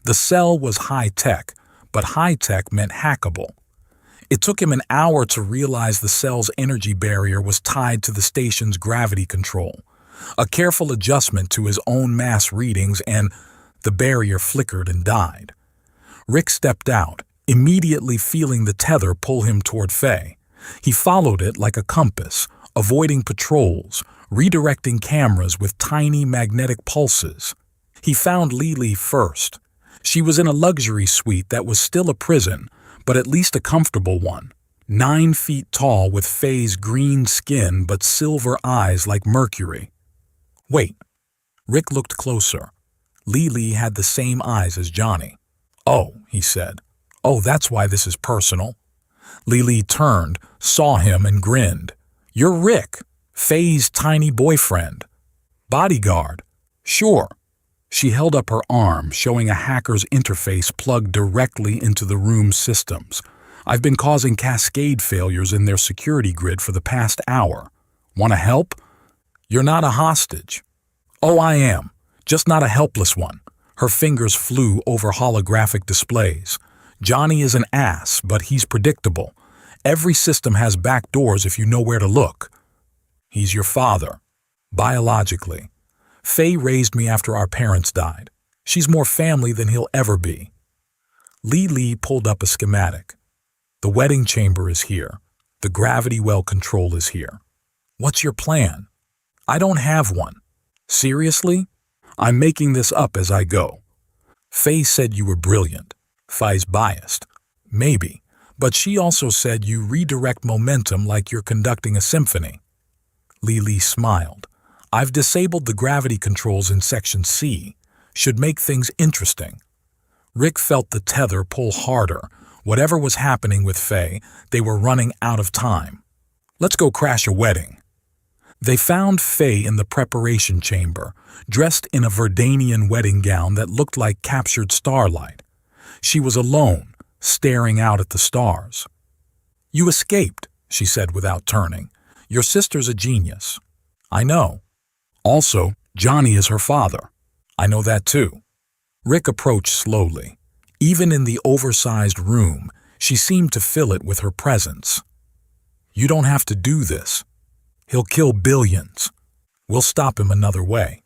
A: The cell was high-tech, but high-tech meant hackable. It took him an hour to realize the cell's energy barrier was tied to the station's gravity control. A careful adjustment to his own mass readings and the barrier flickered and died. Rick stepped out, immediately feeling the tether pull him toward Faye. He followed it like a compass, avoiding patrols, redirecting cameras with tiny magnetic pulses. He found Lily first. She was in a luxury suite that was still a prison, but at least a comfortable one. 9 feet tall with Faye's green skin but silver eyes like mercury. Wait. Rick looked closer. Lily had the same eyes as Johnny. "Oh," he said. "Oh, that's why this is personal." Lily turned, saw him, and grinned. "You're Rick, Faye's tiny boyfriend." "Bodyguard." "Sure." She held up her arm, showing a hacker's interface plugged directly into the room's systems. "I've been causing cascade failures in their security grid for the past hour. Want to help?" "You're not a hostage." "Oh, I am. Just not a helpless one." Her fingers flew over holographic displays. Johnny is an ass, but he's predictable. Every system has back doors if you know where to look. He's your father. Biologically. Faye raised me after our parents died. She's more family than he'll ever be. Lee pulled up a schematic. The wedding chamber is here. The gravity well control is here. What's your plan? I don't have one. Seriously? I'm making this up as I go. Faye said you were brilliant. Faye's biased. Maybe. But she also said you redirect momentum like you're conducting a symphony. Lee smiled. I've disabled the gravity controls in Section C. Should make things interesting. Rick felt the tether pull harder. Whatever was happening with Faye, they were running out of time. Let's go crash a wedding. They found Faye in the preparation chamber, dressed in a Verdanian wedding gown that looked like captured starlight. She was alone, staring out at the stars. You escaped, she said without turning. Your sister's a genius. I know. Also, Johnny is her father. I know that too. Rick approached slowly. Even in the oversized room, she seemed to fill it with her presence. You don't have to do this. He'll kill billions. We'll stop him another way.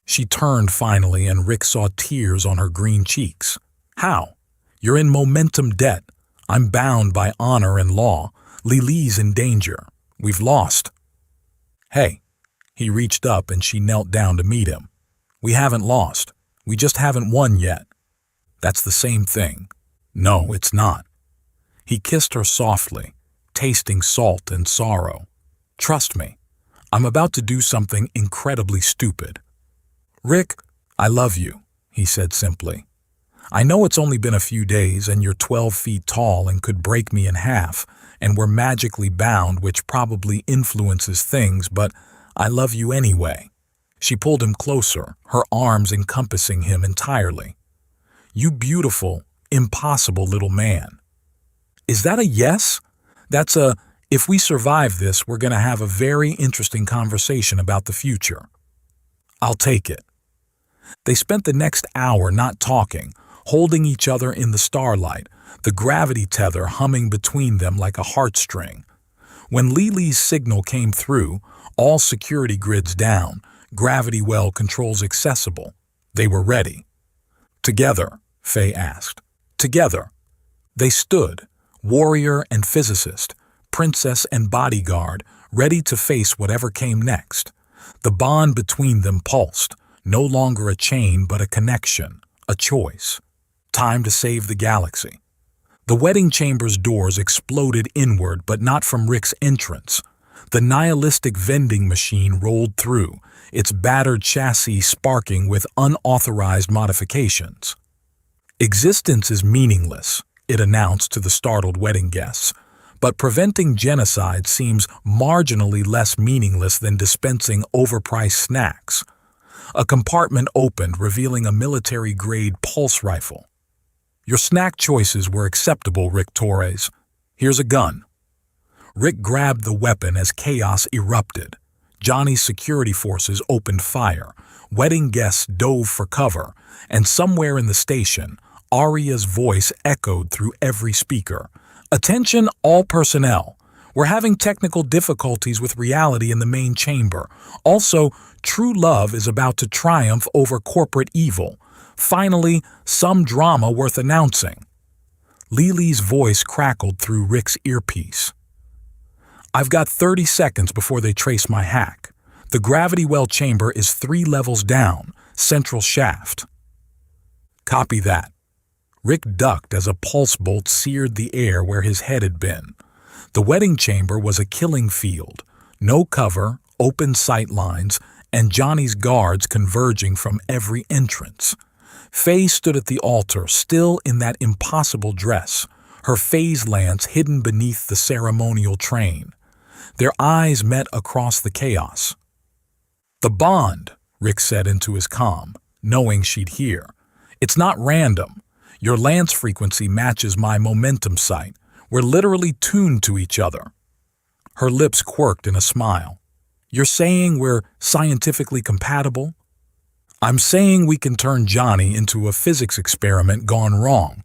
A: She turned finally, and Rick saw tears on her green cheeks. How? You're in momentum debt. I'm bound by honor and law. Lily's in danger. We've lost. Hey. He reached up and she knelt down to meet him. We haven't lost. We just haven't won yet. That's the same thing. No, it's not. He kissed her softly, tasting salt and sorrow. Trust me, I'm about to do something incredibly stupid. Rick, I love you, he said simply. I know it's only been a few days and you're 12 feet tall and could break me in half, and we're magically bound, which probably influences things, but I love you anyway. She pulled him closer, her arms encompassing him entirely. You beautiful, impossible little man. Is that a yes? That's a, if we survive this, we're going to have a very interesting conversation about the future. I'll take it. They spent the next hour not talking, holding each other in the starlight, the gravity tether humming between them like a heartstring. When Lily's signal came through, all security grids down, gravity well controls accessible, they were ready. Together, Faye asked. Together. They stood, warrior and physicist, princess and bodyguard, ready to face whatever came next. The bond between them pulsed, no longer a chain but a connection, a choice. Time to save the galaxy. The wedding chamber's doors exploded inward, but not from Rick's entrance. The nihilistic vending machine rolled through, its battered chassis sparking with unauthorized modifications. Existence is meaningless, it announced to the startled wedding guests, but preventing genocide seems marginally less meaningless than dispensing overpriced snacks. A compartment opened, revealing a military-grade pulse rifle. Your snack choices were acceptable, Rick Torres. Here's a gun. Rick grabbed the weapon as chaos erupted. Johnny's security forces opened fire. Wedding guests dove for cover, and somewhere in the station, Arya's voice echoed through every speaker. Attention all personnel. We're having technical difficulties with reality in the main chamber. Also, true love is about to triumph over corporate evil. Finally, some drama worth announcing. Lily's voice crackled through Rick's earpiece. I've got 30 seconds before they trace my hack. The gravity well chamber is 3 levels down, central shaft. Copy that. Rick ducked as a pulse bolt seared the air where his head had been. The wedding chamber was a killing field. No cover, open sight lines, and Johnny's guards converging from every entrance. Faye stood at the altar, still in that impossible dress, her phase lance hidden beneath the ceremonial train. Their eyes met across the chaos. The bond, Rick said into his comm, knowing she'd hear. It's not random. Your lance frequency matches my momentum sight. We're literally tuned to each other. Her lips quirked in a smile. You're saying we're scientifically compatible? I'm saying we can turn Johnny into a physics experiment gone wrong.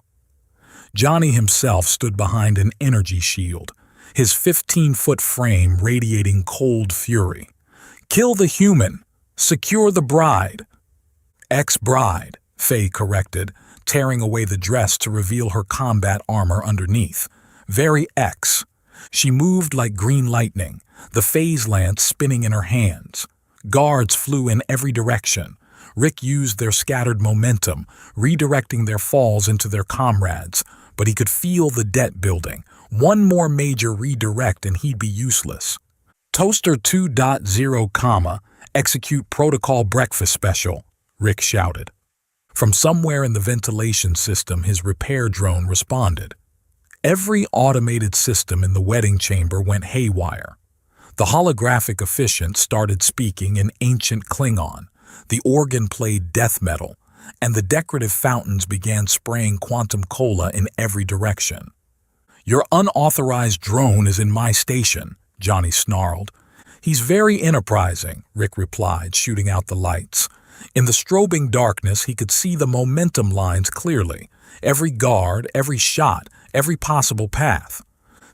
A: Johnny himself stood behind an energy shield, his 15-foot frame radiating cold fury. "Kill the human. Secure the bride." "Ex-bride," Faye corrected, tearing away the dress to reveal her combat armor underneath. "Very X." She moved like green lightning, the phase lance spinning in her hands. Guards flew in every direction. Rick used their scattered momentum, redirecting their falls into their comrades, but he could feel the debt building. One more major redirect and he'd be useless. "Toaster 2.0, execute protocol breakfast special," Rick shouted. From somewhere in the ventilation system, his repair drone responded. Every automated system in the wedding chamber went haywire. The holographic officiant started speaking in ancient Klingon, the organ played death metal, and the decorative fountains began spraying quantum cola in every direction. "Your unauthorized drone is in my station," Johnny snarled. "He's very enterprising," Rick replied, shooting out the lights. In the strobing darkness, he could see the momentum lines clearly, every guard, every shot, every possible path.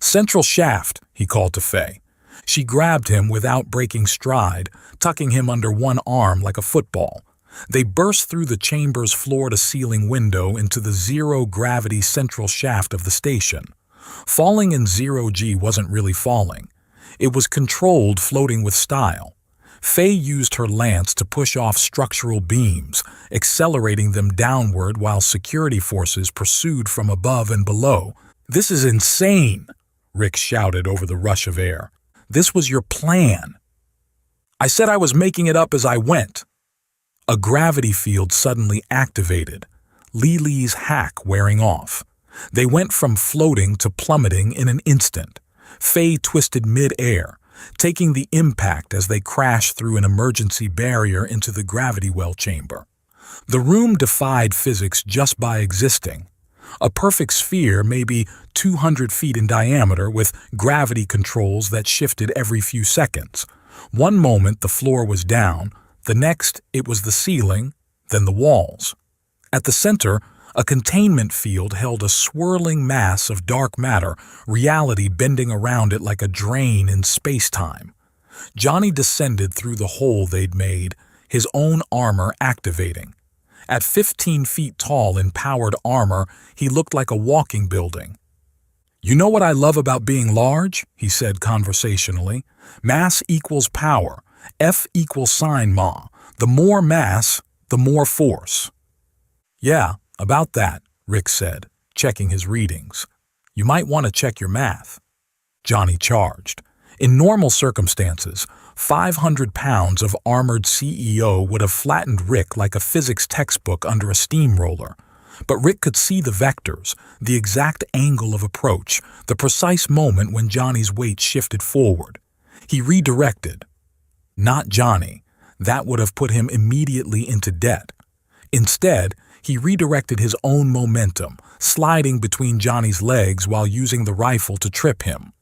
A: "Central shaft," he called to Faye. She grabbed him without breaking stride, tucking him under one arm like a football. They burst through the chamber's floor-to-ceiling window into the zero-gravity central shaft of the station. Falling in zero-G wasn't really falling. It was controlled floating with style. Faye used her lance to push off structural beams, accelerating them downward while security forces pursued from above and below. "This is insane," Rick shouted over the rush of air. "This was your plan." "I said I was making it up as I went." A gravity field suddenly activated, Lily's hack wearing off. They went from floating to plummeting in an instant. Faye twisted mid-air, taking the impact as they crashed through an emergency barrier into the gravity well chamber. The room defied physics just by existing. A perfect sphere, maybe 200 feet in diameter, with gravity controls that shifted every few seconds. One moment the floor was down, the next it was the ceiling, then the walls. At the center, a containment field held a swirling mass of dark matter, reality bending around it like a drain in space-time. Johnny descended through the hole they'd made, his own armor activating. At 15 feet tall in powered armor, he looked like a walking building. "You know what I love about being large?" he said conversationally. "Mass equals power. F equals sine ma. The more mass, the more force." "Yeah, about that," Rick said, checking his readings. "You might want to check your math." Johnny charged. In normal circumstances, 500 pounds of armored CEO would have flattened Rick like a physics textbook under a steamroller. But Rick could see the vectors, the exact angle of approach, the precise moment when Johnny's weight shifted forward. He redirected. Not Johnny. That would have put him immediately into debt. Instead, he redirected his own momentum, sliding between Johnny's legs while using the rifle to trip him.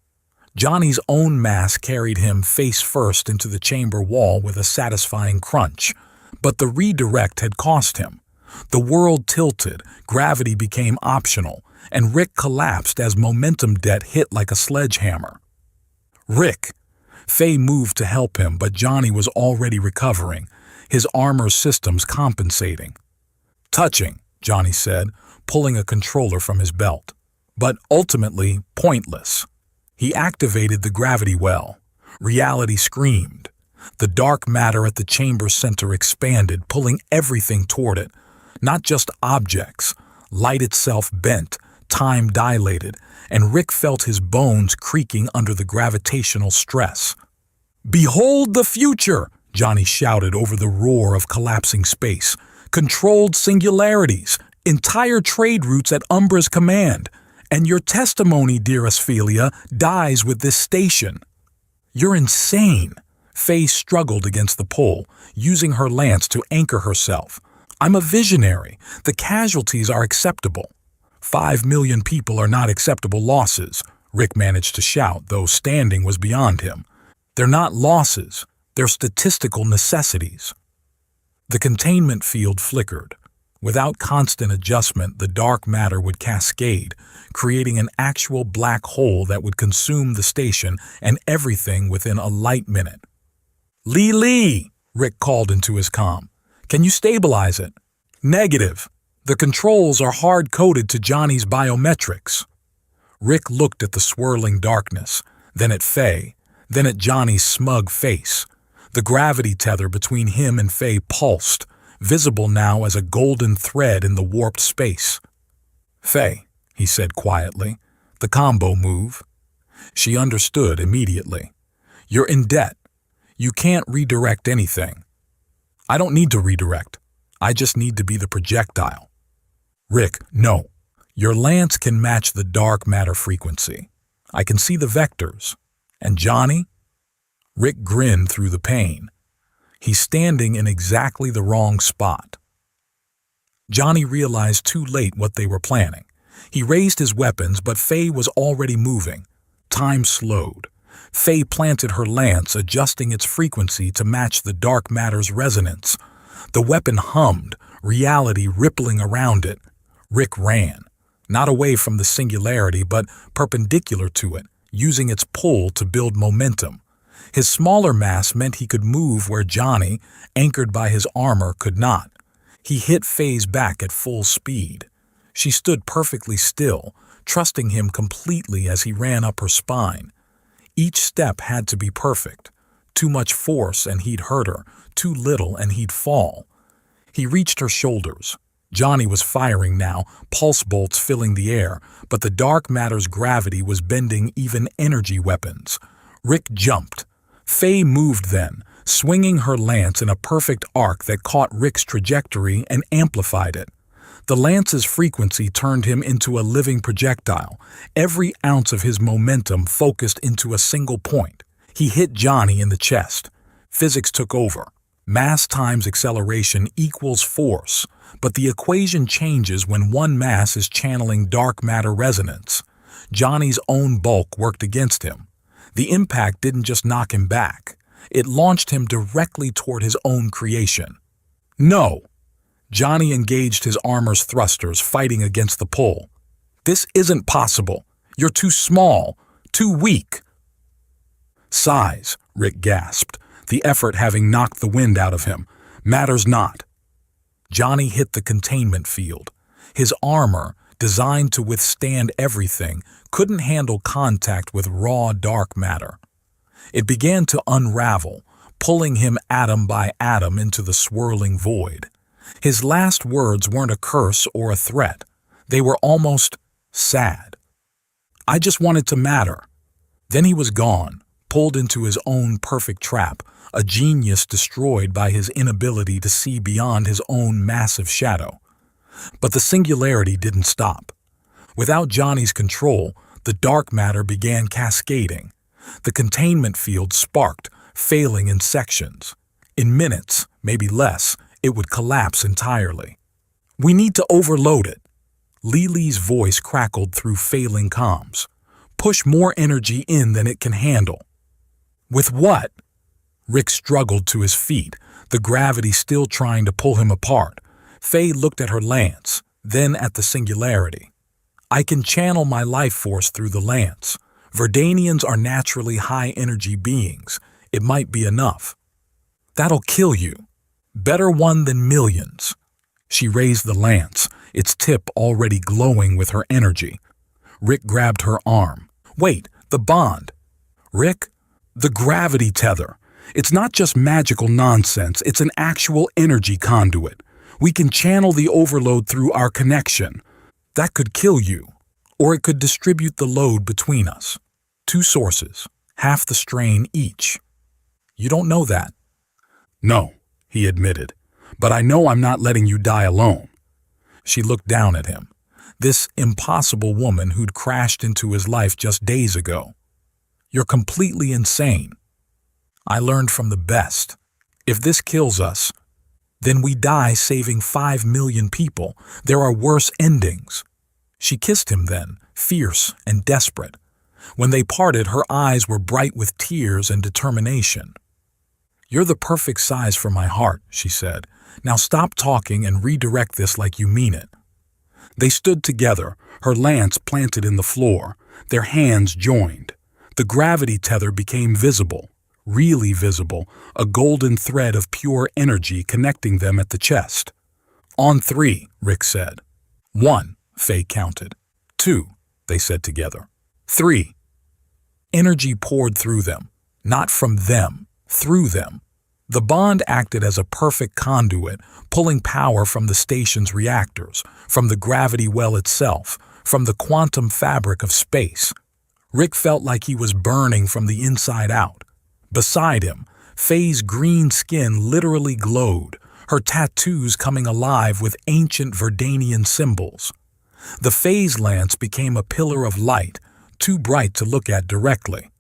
A: Johnny's own mass carried him face first into the chamber wall with a satisfying crunch. But the redirect had cost him. The world tilted, gravity became optional, and Rick collapsed as momentum debt hit like a sledgehammer. "Rick!" Faye moved to help him, but Johnny was already recovering, his armor systems compensating. "Touching," Johnny said, pulling a controller from his belt. "But ultimately pointless." He activated the gravity well. Reality screamed. The dark matter at the chamber's center expanded, pulling everything toward it. Not just objects. Light itself bent, time dilated, and Rick felt his bones creaking under the gravitational stress. "Behold the future!" Johnny shouted over the roar of collapsing space. "Controlled singularities, entire trade routes at Umbra's command. And your testimony, dearest Ophelia, dies with this station." "You're insane." Faye struggled against the pull, using her lance to anchor herself. "I'm a visionary. The casualties are acceptable." 5 million people are not acceptable losses," Rick managed to shout, though standing was beyond him. "They're not losses. They're statistical necessities." The containment field flickered. Without constant adjustment, the dark matter would cascade, creating an actual black hole that would consume the station and everything within a light minute. Lee, Rick called into his comm. Can you stabilize it? Negative. The controls are hard-coded to Johnny's biometrics. Rick looked at the swirling darkness, then at Faye, then at Johnny's smug face. The gravity tether between him and Faye pulsed, visible now as a golden thread in the warped space. Faye, he said quietly, the combo move. She understood immediately. You're in debt. You can't redirect anything. I don't need to redirect. I just need to be the projectile. Rick, no. Your lance can match the dark matter frequency. I can see the vectors. And Johnny? Rick grinned through the pain. He's standing in exactly the wrong spot. Johnny realized too late what they were planning. He raised his weapons, but Faye was already moving. Time slowed. Faye planted her lance, adjusting its frequency to match the dark matter's resonance. The weapon hummed, reality rippling around it. Rick ran, not away from the singularity, but perpendicular to it, using its pull to build momentum. His smaller mass meant he could move where Johnny, anchored by his armor, could not. He hit Faye's back at full speed. She stood perfectly still, trusting him completely as he ran up her spine. Each step had to be perfect. Too much force and he'd hurt her, too little and he'd fall. He reached her shoulders. Johnny was firing now, pulse bolts filling the air, but the dark matter's gravity was bending even energy weapons. Rick jumped. Faye moved then, swinging her lance in a perfect arc that caught Rick's trajectory and amplified it. The lance's frequency turned him into a living projectile, every ounce of his momentum focused into a single point. He hit Johnny in the chest. Physics took over. Mass times acceleration equals force, but the equation changes when one mass is channeling dark matter resonance. Johnny's own bulk worked against him. The impact didn't just knock him back. It launched him directly toward his own creation. No! Johnny engaged his armor's thrusters, fighting against the pull. This isn't possible. You're too small, too weak. Size, Rick gasped, the effort having knocked the wind out of him. Matters not. Johnny hit the containment field. His armor, designed to withstand everything, couldn't handle contact with raw dark matter. It began to unravel, pulling him atom by atom into the swirling void. His last words weren't a curse or a threat. They were almost sad. I just wanted to matter. Then he was gone, pulled into his own perfect trap, a genius destroyed by his inability to see beyond his own massive shadow. But the singularity didn't stop. Without Johnny's control, the dark matter began cascading. The containment field sparked, failing in sections. In minutes, maybe less, it would collapse entirely. We need to overload it. Lily's voice crackled through failing comms. Push more energy in than it can handle. With what? Rick struggled to his feet, the gravity still trying to pull him apart. Faye looked at her lance, then at the singularity. I can channel my life force through the lance. Verdanians are naturally high-energy beings. It might be enough. That'll kill you. Better one than millions. She raised the lance, its tip already glowing with her energy. Rick grabbed her arm. Wait, the bond. Rick, the gravity tether. It's not just magical nonsense, it's an actual energy conduit. We can channel the overload through our connection. That could kill you, or it could distribute the load between us. 2 sources, half the strain each. You don't know that. No, he admitted, but I know I'm not letting you die alone. She looked down at him, this impossible woman who'd crashed into his life just days ago. You're completely insane. I learned from the best. If this kills us, then we die saving 5 million people. There are worse endings. She kissed him then, fierce and desperate. When they parted, her eyes were bright with tears and determination. "You're the perfect size for my heart," she said. "Now stop talking and redirect this like you mean it." They stood together, her lance planted in the floor, their hands joined. The gravity tether became visible, really visible, a golden thread of pure energy connecting them at the chest. "On 3, Rick said. 1, Faye counted. 2, they said together. 3. Energy poured through them, not from them, through them. The bond acted as a perfect conduit, pulling power from the station's reactors, from the gravity well itself, from the quantum fabric of space. Rick felt like he was burning from the inside out. Beside him, Faye's green skin literally glowed, her tattoos coming alive with ancient Verdanian symbols. The Faye's lance became a pillar of light, too bright to look at directly.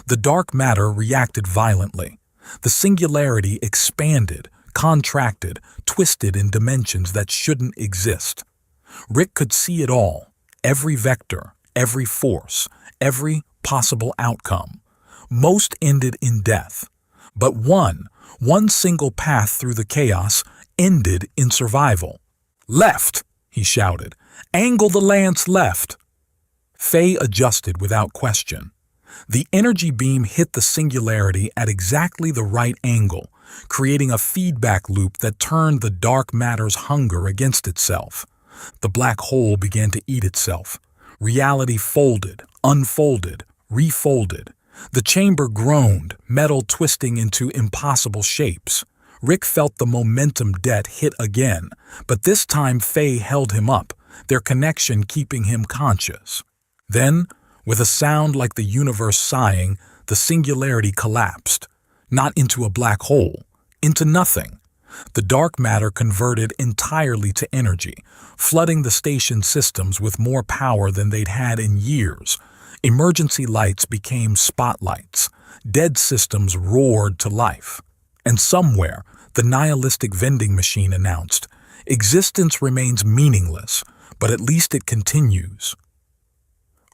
A: The dark matter reacted violently. The singularity expanded, contracted, twisted in dimensions that shouldn't exist. Rick could see it all, every vector, every force, every possible outcome. Most ended in death, but one single path through the chaos ended in survival. "Left!" he shouted. "Angle the lance left!" Faye adjusted without question. The energy beam hit the singularity at exactly the right angle, creating a feedback loop that turned the dark matter's hunger against itself. The black hole began to eat itself. Reality folded, unfolded, refolded. The chamber groaned, metal twisting into impossible shapes. Rick felt the momentum debt hit again, but this time Faye held him up, their connection keeping him conscious. Then, with a sound like the universe sighing, the singularity collapsed, not into a black hole, into nothing. The dark matter converted entirely to energy, flooding the station systems with more power than they'd had in years. Emergency lights became spotlights. Dead systems roared to life. And somewhere, the nihilistic vending machine announced, "Existence remains meaningless, but at least it continues."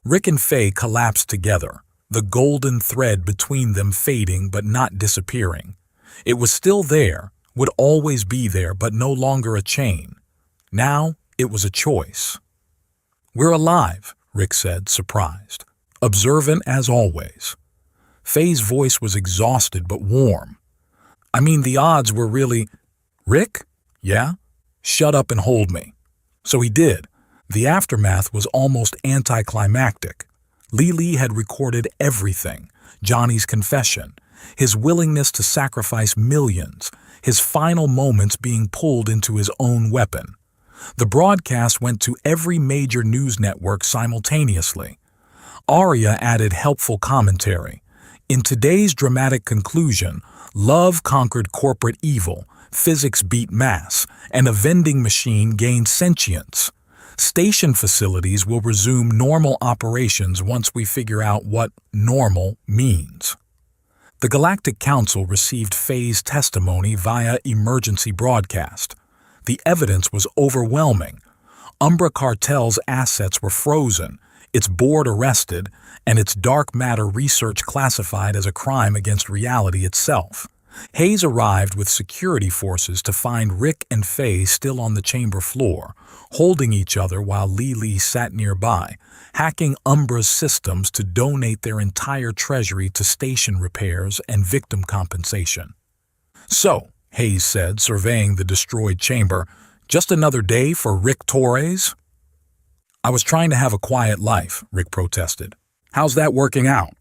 A: Rick and Faye collapsed together, the golden thread between them fading but not disappearing. It was still there, would always be there, but no longer a chain. Now it was a choice. "We're alive," Rick said, surprised. Observant as always. Faye's voice was exhausted but warm. "I mean, the odds were really—" "Rick? Yeah? Shut up and hold me." So he did. The aftermath was almost anticlimactic. Lee had recorded everything. Johnny's confession, his willingness to sacrifice millions, his final moments being pulled into his own weapon. The broadcast went to every major news network simultaneously. Arya added helpful commentary. In today's dramatic conclusion, love conquered corporate evil, physics beat mass, and a vending machine gained sentience. Station facilities will resume normal operations once we figure out what normal means. The Galactic Council received Faye's testimony via emergency broadcast. The evidence was overwhelming. Umbra Cartel's assets were frozen, its board arrested, and its dark matter research classified as a crime against reality itself. Hayes arrived with security forces to find Rick and Faye still on the chamber floor, holding each other while Lee sat nearby, hacking Umbra's systems to donate their entire treasury to station repairs and victim compensation. "So," Hayes said, surveying the destroyed chamber, "just another day for Rick Torres?" "I was trying to have a quiet life," Rick protested. "How's that working out?"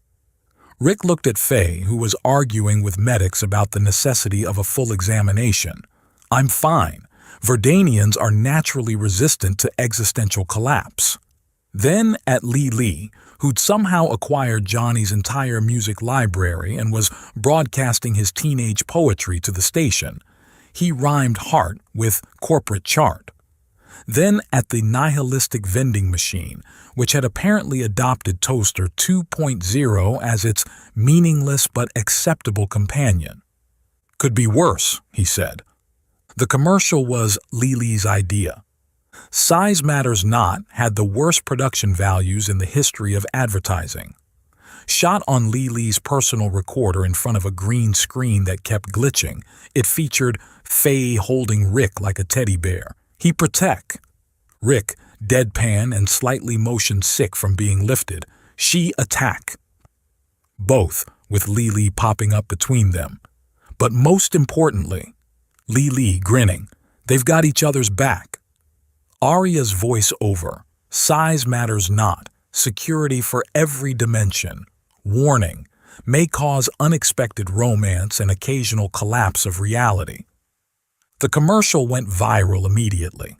A: Rick looked at Faye, who was arguing with medics about the necessity of a full examination. "I'm fine. Verdanians are naturally resistant to existential collapse." Then at Lee, who'd somehow acquired Johnny's entire music library and was broadcasting his teenage poetry to the station, he rhymed heart with corporate chart. Then at the nihilistic vending machine, which had apparently adopted Toaster 2.0 as its meaningless but acceptable companion. "Could be worse," he said. The commercial was Lee's idea. Size Matters Not had the worst production values in the history of advertising. Shot on Li's personal recorder in front of a green screen that kept glitching, it featured Faye holding Rick like a teddy bear. He protect. Rick, deadpan and slightly motion sick from being lifted. She attack. Both, with Li popping up between them. But most importantly, Li grinning. They've got each other's back. Arya's voice over. Size matters not. Security for every dimension. Warning. May cause unexpected romance and occasional collapse of reality. The commercial went viral immediately.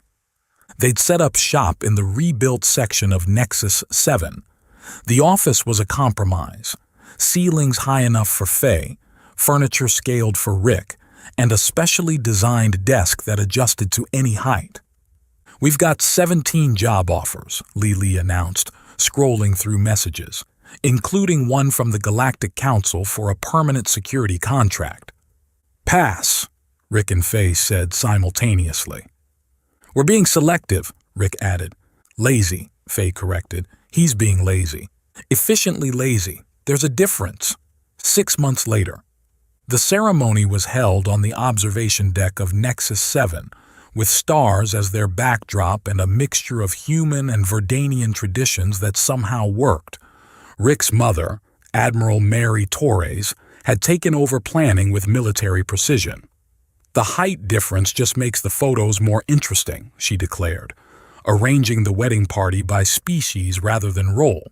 A: They'd set up shop in the rebuilt section of Nexus 7. The office was a compromise. Ceilings high enough for Faye, furniture scaled for Rick, and a specially designed desk that adjusted to any height. We've got 17 job offers, Li announced, scrolling through messages, including one from the Galactic Council for a permanent security contract. Pass, Rick and Faye said simultaneously. We're being selective, Rick added. Lazy, Faye corrected. He's being lazy. Efficiently lazy. There's a difference. 6 months later. The ceremony was held on the observation deck of Nexus 7, with stars as their backdrop and a mixture of human and Verdanian traditions that somehow worked. Rick's mother, Admiral Mary Torres, had taken over planning with military precision. The height difference just makes the photos more interesting, she declared, arranging the wedding party by species rather than role.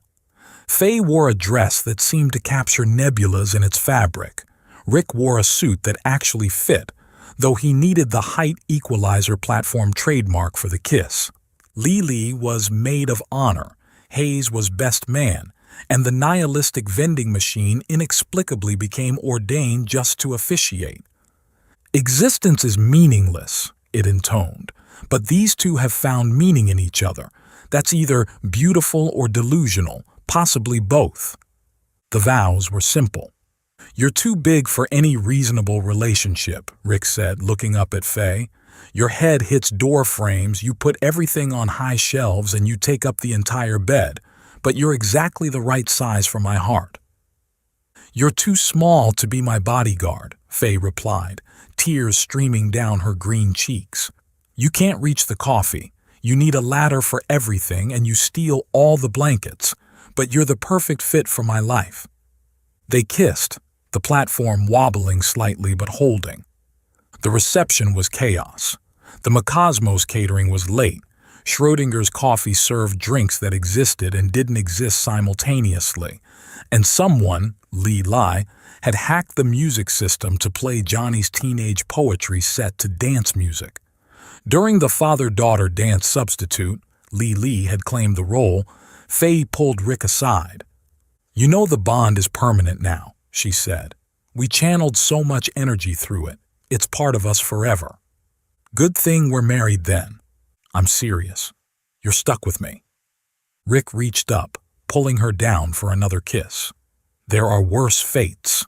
A: Faye wore a dress that seemed to capture nebulas in its fabric. Rick wore a suit that actually fit, though he needed the height equalizer platform trademark for the kiss. Li was maid of honor, Hayes was best man, and the nihilistic vending machine inexplicably became ordained just to officiate. Existence is meaningless, it intoned, but these two have found meaning in each other. That's either beautiful or delusional, possibly both. The vows were simple. You're too big for any reasonable relationship, Rick said, looking up at Faye. Your head hits door frames, you put everything on high shelves, and you take up the entire bed, but you're exactly the right size for my heart. You're too small to be my bodyguard, Faye replied, tears streaming down her green cheeks. You can't reach the coffee. You need a ladder for everything, and you steal all the blankets, but you're the perfect fit for my life. They kissed, the platform wobbling slightly but holding. The reception was chaos. The Macosmos catering was late. Schrodinger's coffee served drinks that existed and didn't exist simultaneously, and someone, Li, had hacked the music system to play Johnny's teenage poetry set to dance music. During the father-daughter dance substitute, Li had claimed the role, Faye pulled Rick aside. You know the bond is permanent now, she said. We channeled so much energy through it. It's part of us forever. Good thing we're married then. I'm serious. You're stuck with me. Rick reached up, pulling her down for another kiss. There are worse fates.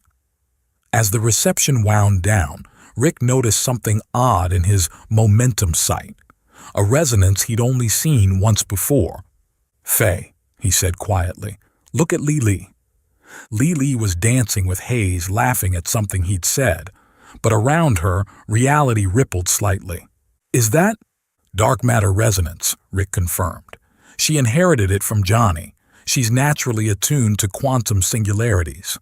A: As the reception wound down, Rick noticed something odd in his momentum sight, a resonance he'd only seen once before. Faye, he said quietly, look at Li. Li was dancing with Hayes, laughing at something he'd said, but around her, reality rippled slightly. Is that? Dark matter resonance, Rick confirmed. She inherited it from Johnny. She's naturally attuned to quantum singularities.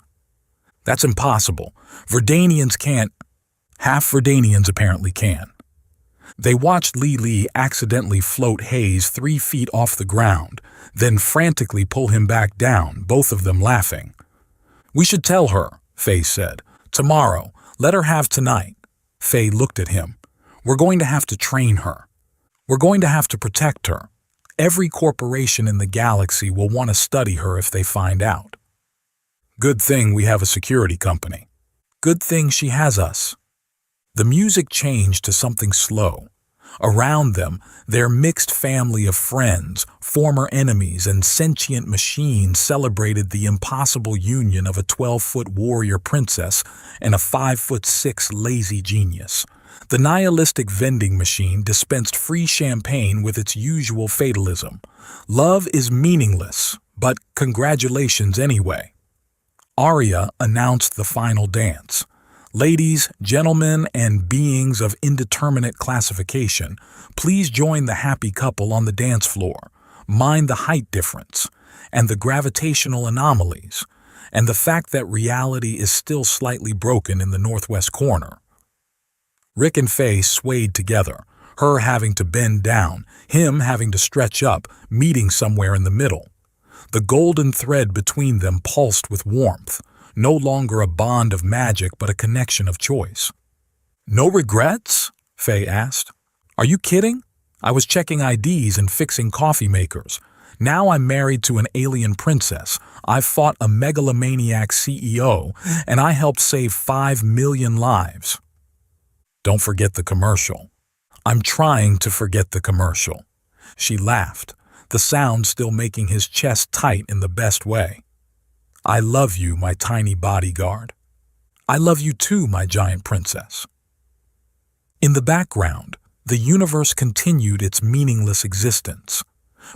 A: That's impossible. Verdanians can't. Half Verdanians apparently can. They watched Li accidentally float Hayes 3 feet off the ground, then frantically pull him back down, both of them laughing. We should tell her, Faye said. Tomorrow. Let her have tonight. Faye looked at him. We're going to have to train her. We're going to have to protect her. Every corporation in the galaxy will want to study her if they find out. Good thing we have a security company. Good thing she has us. The music changed to something slow. Around them, their mixed family of friends, former enemies, and sentient machines celebrated the impossible union of a 12-foot warrior princess and a 5'6" lazy genius. The nihilistic vending machine dispensed free champagne with its usual fatalism. Love is meaningless, but congratulations anyway. Arya announced the final dance. Ladies, gentlemen, and beings of indeterminate classification, please join the happy couple on the dance floor. Mind the height difference, and the gravitational anomalies, and the fact that reality is still slightly broken in the northwest corner. Rick and Faye swayed together, her having to bend down, him having to stretch up, meeting somewhere in the middle. The golden thread between them pulsed with warmth, no longer a bond of magic but a connection of choice. "No regrets?" Faye asked. "Are you kidding? I was checking IDs and fixing coffee makers. Now I'm married to an alien princess. I've fought a megalomaniac CEO, and I helped save 5 million lives." "Don't forget the commercial." "I'm trying to forget the commercial." She laughed, the sound still making his chest tight in the best way. "I love you, my tiny bodyguard." "I love you too, my giant princess." In the background, the universe continued its meaningless existence.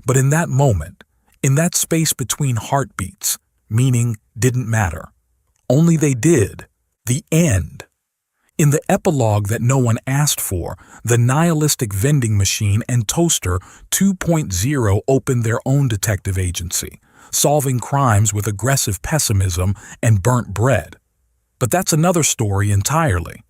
A: But in that moment, in that space between heartbeats, meaning didn't matter. Only they did. The end. In the epilogue that no one asked for, the nihilistic vending machine and toaster 2.0 opened their own detective agency, solving crimes with aggressive pessimism and burnt bread. But that's another story entirely.